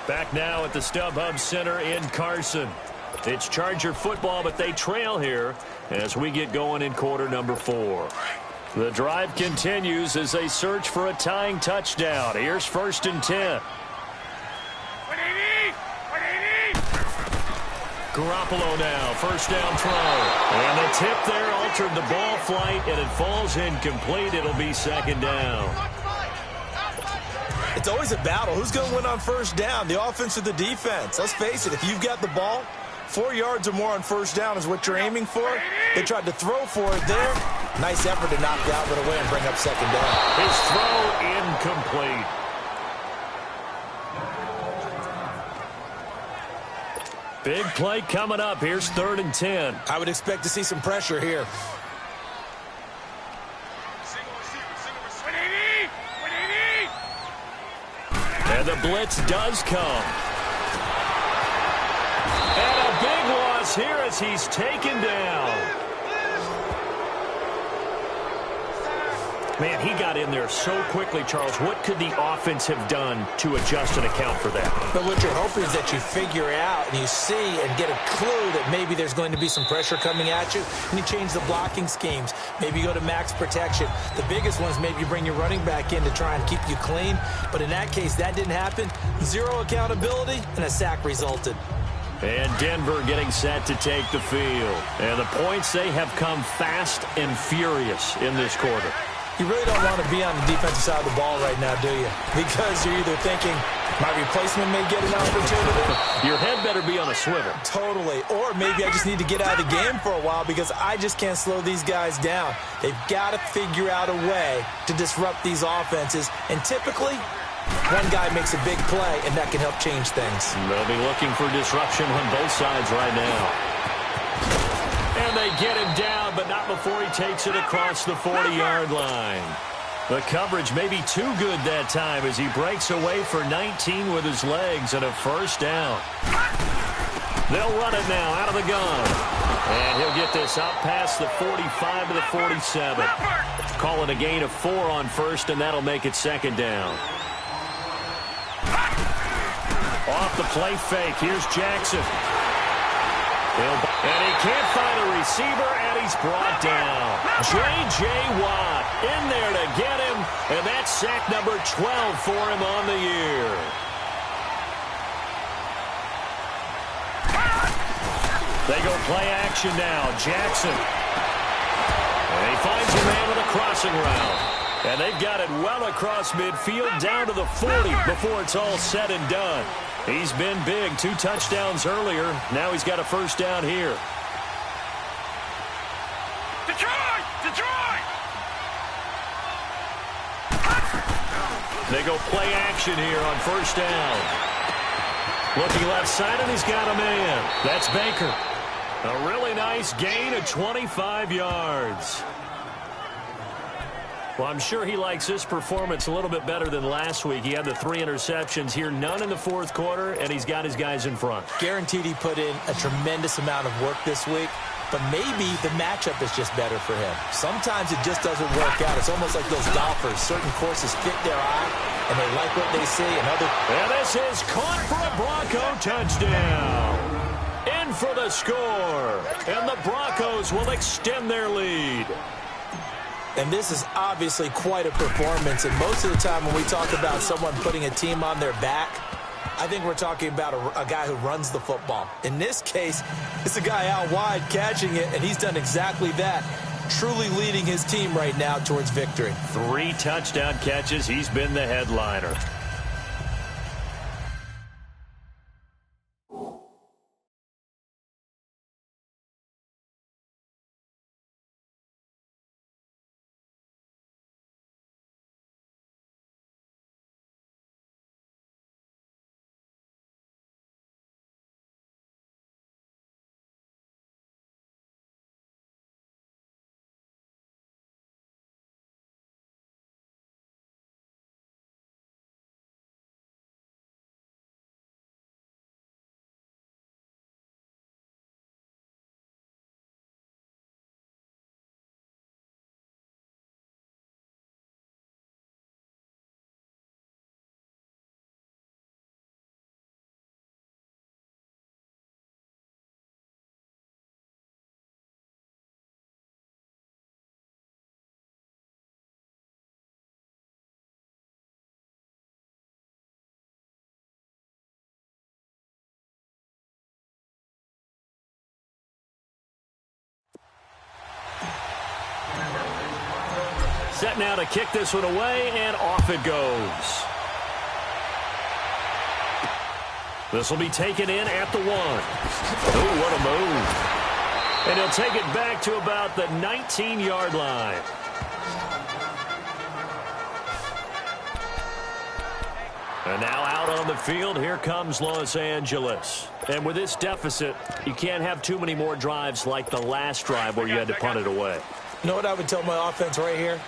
Back now at the StubHub Center in Carson. It's Charger football, but they trail here as we get going in quarter number 4. The drive continues as they search for a tying touchdown. Here's 1st and 10. Garoppolo now, first down throw. And the tip there altered the ball flight, and it falls incomplete. It'll be 2nd down. It's always a battle. Who's going to win on first down, the offense or the defense? Let's face it, if you've got the ball, 4 yards or more on first down is what you're aiming for. They tried to throw for it there. Nice effort to knock that one away and bring up 2nd down. His throw incomplete. Big play coming up. Here's 3rd and 10. I would expect to see some pressure here. And the blitz does come. And a big loss here as he's taken down. Man, he got in there so quickly, Charles. What could the offense have done to adjust and account for that? But what you're hoping is that you figure out and you see and get a clue that maybe there's going to be some pressure coming at you, and you change the blocking schemes. Maybe you go to max protection. The biggest one is maybe you bring your running back in to try and keep you clean. But in that case, that didn't happen. 0 accountability, and a sack resulted. And Denver getting set to take the field. And the points, they have come fast and furious in this quarter. You really don't want to be on the defensive side of the ball right now, do you? Because you're either thinking, my replacement may get an opportunity. Your head better be on a swivel. Totally. Or maybe I just need to get out of the game for a while because I just can't slow these guys down. They've got to figure out a way to disrupt these offenses. And typically, one guy makes a big play, and that can help change things. They'll be looking for disruption on both sides right now. And they get him down, but not before he takes it across the 40-yard line. The coverage may be too good that time as he breaks away for 19 with his legs and a first down. They'll run it now out of the gun. And he'll get this out past the 45 to the 47. Call it a gain of 4 on first, and that'll make it 2nd down. Off the play fake, here's Jackson. And he can't find a receiver, and he's brought down. J.J. Watt in there to get him, and that's sack number 12 for him on the year. They go play action now. Jackson. And he finds a man with a crossing route. And they've got it well across midfield down to the 40 before it's all said and done. He's been big. 2 touchdowns earlier. Now he's got a first down here. Detroit! Detroit! They go play action here on first down. Looking left side, and he's got a man. That's Baker. A really nice gain of 25 yards. Well, I'm sure he likes this performance a little bit better than last week. He had the 3 interceptions here, none in the 4th quarter, and he's got his guys in front. Guaranteed he put in a tremendous amount of work this week, but maybe the matchup is just better for him. Sometimes it just doesn't work out. It's almost like those golfers. Certain courses fit their eye, and they like what they see, and other... And this is caught for a Bronco touchdown. In for the score, and the Broncos will extend their lead. And this is obviously quite a performance. And most of the time when we talk about someone putting a team on their back, I think we're talking about a guy who runs the football. In this case, it's a guy out wide catching it, and he's done exactly that, truly leading his team right now towards victory. 3 touchdown catches. He's been the headliner. Set now to kick this one away, and off it goes. This will be taken in at the 1. Oh, what a move. And he'll take it back to about the 19-yard line. And now out on the field, here comes Los Angeles. And with this deficit, you can't have too many more drives like the last drive where you had to punt it away. You know what I would tell my offense right here?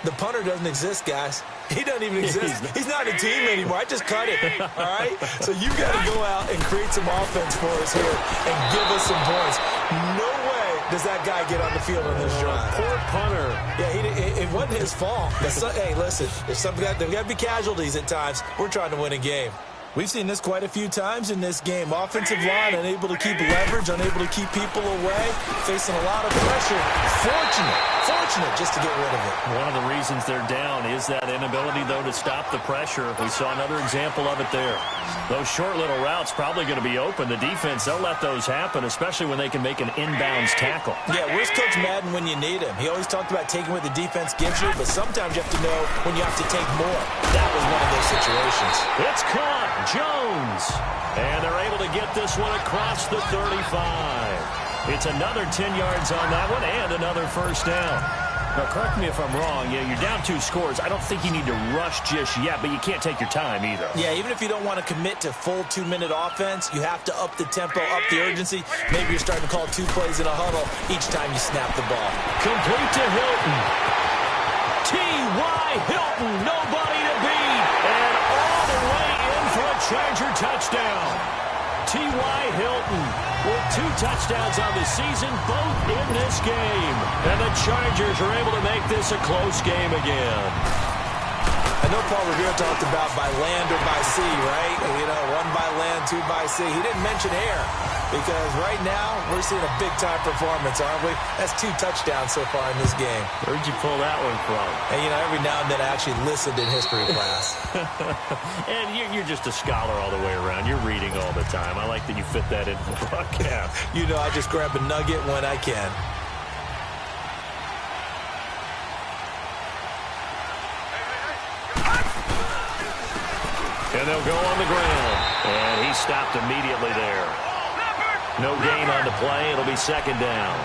The punter doesn't exist, guys. He doesn't even exist. He's not a team anymore. I just cut it, all right? So you got to go out and create some offense for us here and give us some points. No way does that guy get on the field on this drive. Poor punter. Yeah, it wasn't his fault. Hey, listen, there's got to be casualties at times. We're trying to win a game. We've seen this quite a few times in this game. Offensive line unable to keep leverage, unable to keep people away, facing a lot of pressure. Fortunate just to get rid of it. One of the reasons they're down is that inability, though, to stop the pressure. We saw another example of it there. Those short little routes probably going to be open. The defense, they'll let those happen, especially when they can make an inbounds tackle. Yeah, where's Coach Madden when you need him? He always talked about taking what the defense gives you, but sometimes you have to know when you have to take more. That was one of those situations. It's caught. Jones. And they're able to get this one across the 35. It's another 10 yards on that one and another first down. Now, correct me if I'm wrong. Yeah, you're down 2 scores. I don't think you need to rush just yet, but you can't take your time either. Yeah, even if you don't want to commit to full 2-minute offense, you have to up the tempo, up the urgency. Maybe you're starting to call 2 plays in a huddle each time you snap the ball. Complete to Hilton. T.Y. Hilton, nobody to beat. And all the way in for a Charger touchdown. T.Y. Hilton with 2 touchdowns on the season, both in this game. And the Chargers are able to make this a close game again. I know Paul Revere talked about by land or by sea, right? You know, 1 by land, 2 by sea. He didn't mention air because right now we're seeing a big-time performance, aren't we? That's 2 touchdowns so far in this game. Where'd you pull that one from? And, you know, every now and then I actually listened in history class. And you're just a scholar all the way around. You're reading all the time. I like that you fit that into the broadcast. You know, I just grab a nugget when I can. And they'll go on the ground. And he stopped immediately there. No gain on the play. It'll be second down.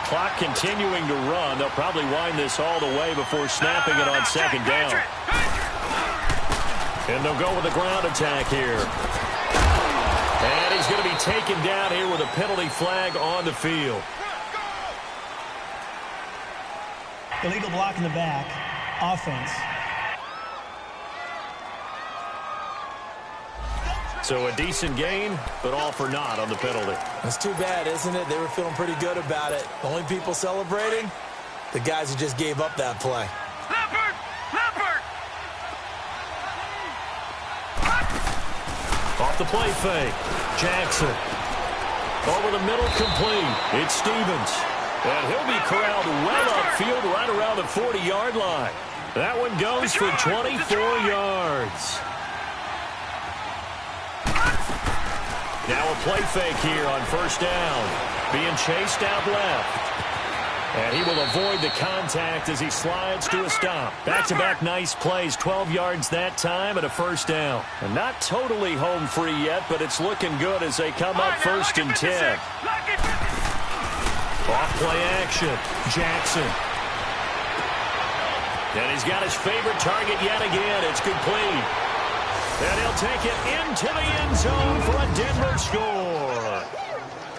Clock continuing to run. They'll probably wind this all the way before snapping it on second down. And they'll go with the ground attack here. And he's going to be taken down here with a penalty flag on the field. Illegal block in the back. Offense. So a decent gain, but all for naught on the penalty. That's too bad, isn't it? They were feeling pretty good about it. The only people celebrating, the guys who just gave up that play. Off the play fake. Jackson. Over the middle, complete. It's Stevens. And he'll be corralled well upfield right around the 40-yard line. That one goes for 24 yards. Now a play fake here on first down. Being chased out left. And he will avoid the contact as he slides to a stop. Back-to-back nice plays. 12 yards that time and a first down. And not totally home free yet, but it's looking good as they come up first and 10. Off-play action. Jackson. And he's got his favorite target yet again. It's complete. And he'll take it into the end zone for a Denver score.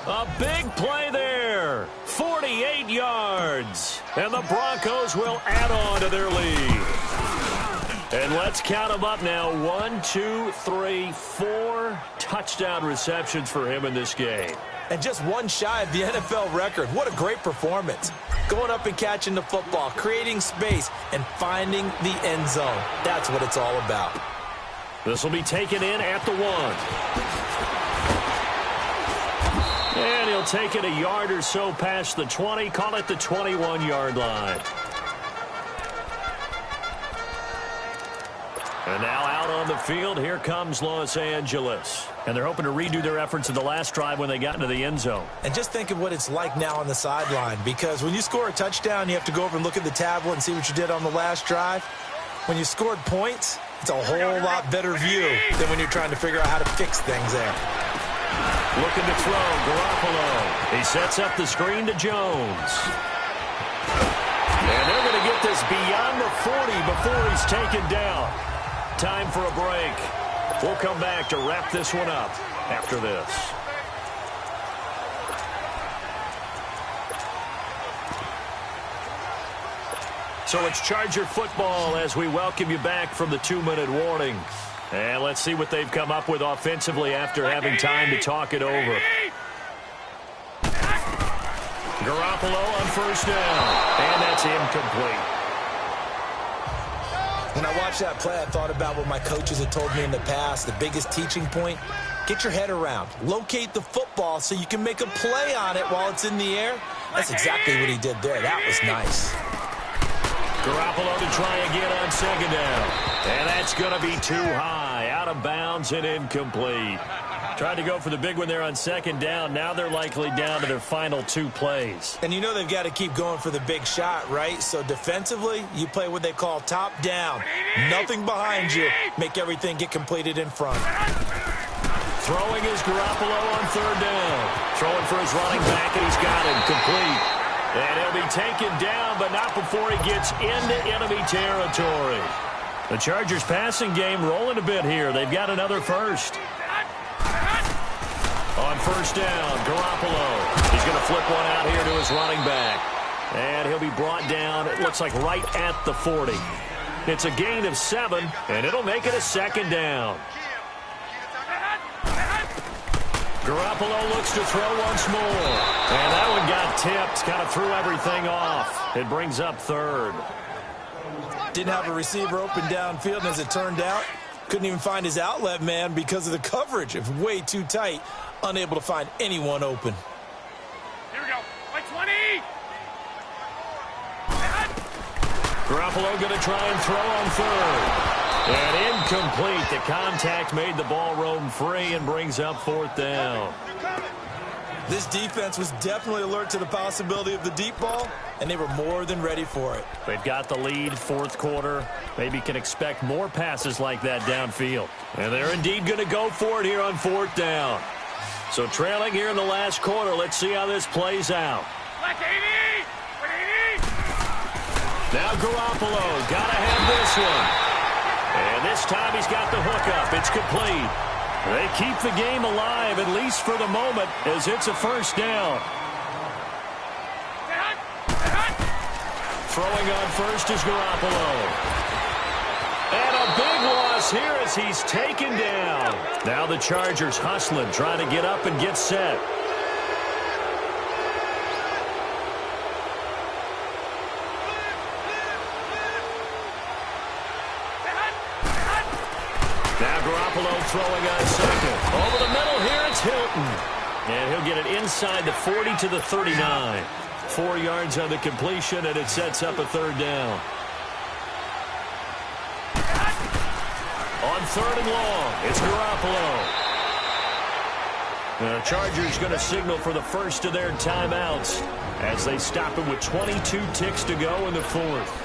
A big play there. 48 yards. And the Broncos will add on to their lead. And let's count them up now. 1, 2, 3, 4 touchdown receptions for him in this game. And just 1 shy of the NFL record. What a great performance. Going up and catching the football, creating space, and finding the end zone. That's what it's all about. This will be taken in at the 1. And he'll take it a yard or so past the 20. Call it the 21-yard line. And now out on the field, here comes Los Angeles. And they're hoping to redo their efforts in the last drive when they got into the end zone. And just think of what it's like now on the sideline, because when you score a touchdown, you have to go over and look at the tablet and see what you did on the last drive. When you scored points, it's a whole lot better view than when you're trying to figure out how to fix things there. Looking to throw, Garoppolo. He sets up the screen to Jones. And they're going to get this beyond the 40 before he's taken down. Time for a break. We'll come back to wrap this one up after this. So it's Charger football as we welcome you back from the 2-minute warning. And let's see what they've come up with offensively after having time to talk it over. Garoppolo on first down. And that's incomplete. When I watched that play, I thought about what my coaches had told me in the past. The biggest teaching point, get your head around. Locate the football so you can make a play on it while it's in the air. That's exactly what he did there. That was nice. Garoppolo to try again on second down. And that's going to be too high. Out of bounds and incomplete. Tried to go for the big one there on second down. Now they're likely down to their final 2 plays. And you know they've got to keep going for the big shot, right? So defensively, you play what they call top down. Nothing behind you. Make everything get completed in front. Throwing is Garoppolo on third down. Throwing for his running back, and he's got him complete. And he'll be taken down, but not before he gets into enemy territory. The Chargers passing game rolling a bit here. They've got another first. On first down, Garoppolo. He's going to flip one out here to his running back. And he'll be brought down, it looks like right at the 40. It's a gain of 7, and it'll make it a second down. Garoppolo looks to throw once more. And that one got tipped, kind of threw everything off. It brings up third. Didn't have a receiver open downfield, and as it turned out, couldn't even find his outlet man because of the coverage. It was way too tight. Unable to find anyone open. Here we go. By 20. Garoppolo going to try and throw on third. And incomplete. The contact made the ball roam free and brings up fourth down. This defense was definitely alert to the possibility of the deep ball, and they were more than ready for it. They've got the lead, fourth quarter. Maybe can expect more passes like that downfield. And they're indeed going to go for it here on fourth down. So trailing here in the last quarter, let's see how this plays out. Like 80. 80. Now Garoppolo, got to have this one. And this time he's got the hookup. It's complete. They keep the game alive, at least for the moment, as it's a first down. Throwing on first is Garoppolo. And a big loss here as he's taken down. Now the Chargers hustling, trying to get up and get set. Now Garoppolo throwing on second. Over the middle here, it's Hilton. And he'll get it inside the 40 to the 39. 4 yards on the completion, and it sets up a third down. On third and long, it's Garoppolo. The Chargers going to signal for the first of their timeouts as they stop it with 22 ticks to go in the fourth.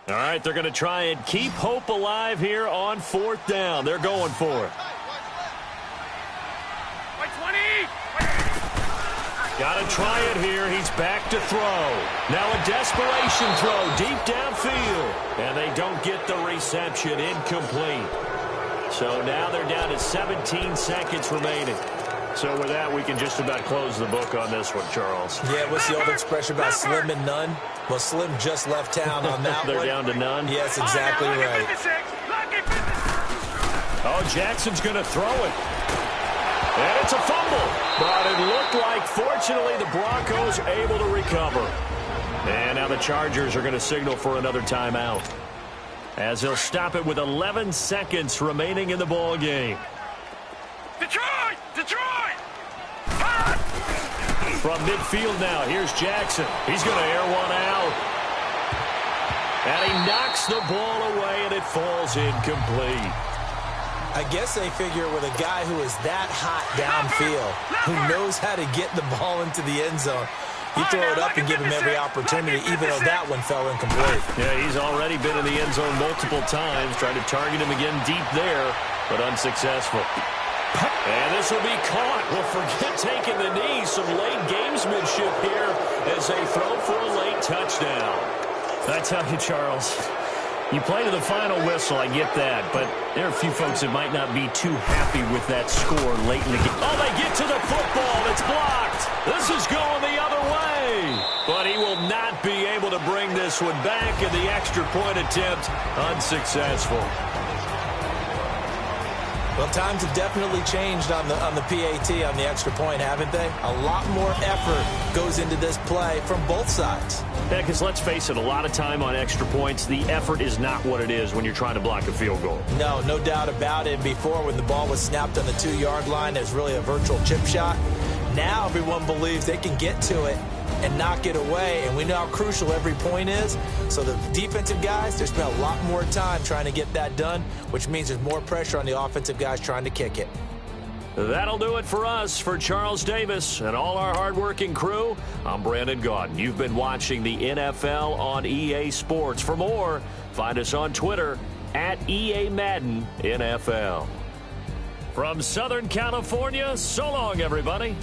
All right, they're going to try and keep hope alive here on fourth down. They're going for it. Got to try it here. He's back to throw. Now a desperation throw deep downfield. And they don't get the reception. Incomplete. So now they're down to 17 seconds remaining. So with that, we can just about close the book on this one, Charles. Yeah, what's the old expression about slim and none? Well, Slim just left town on that They're one. down to none? Yes, exactly right. Oh, Jackson's going to throw it. And it's a fumble. But it looked like, fortunately, the Broncos able to recover. And now the Chargers are going to signal for another timeout, as they'll stop it with 11 seconds remaining in the ball game. Detroit! Detroit! From midfield now, here's Jackson. He's going to air one out. And he knocks the ball away, and it falls incomplete. I guess they figure with a guy who is that hot downfield, who knows how to get the ball into the end zone, you throw it up and give him every opportunity, even though that one fell incomplete. Yeah, he's already been in the end zone multiple times, trying to target him again deep there, but unsuccessful. And this will be caught. Well, forget taking the knee. Some late gamesmanship here as they throw for a late touchdown. I tell you, Charles, you play to the final whistle, I get that, but there are a few folks that might not be too happy with that score late in the game. Oh, they get to the football. It's blocked. This is going the other way. But he will not be able to bring this one back, and the extra point attempt unsuccessful. Well, times have definitely changed on the PAT, on the extra point, haven't they? A lot more effort goes into this play from both sides. Yeah, because let's face it, a lot of time on extra points, the effort is not what it is when you're trying to block a field goal. No doubt about it. Before, when the ball was snapped on the 2-yard line, it was really a virtual chip shot. Now everyone believes they can get to it and knock it away, and we know how crucial every point is. So the defensive guys, they spent a lot more time trying to get that done, which means there's more pressure on the offensive guys trying to kick it. That'll do it for us. For Charles Davis and all our hardworking crew, I'm Brandon Gaudin. You've been watching the NFL on EA Sports. For more, find us on Twitter at EAMaddenNFL. From Southern California, so long, everybody.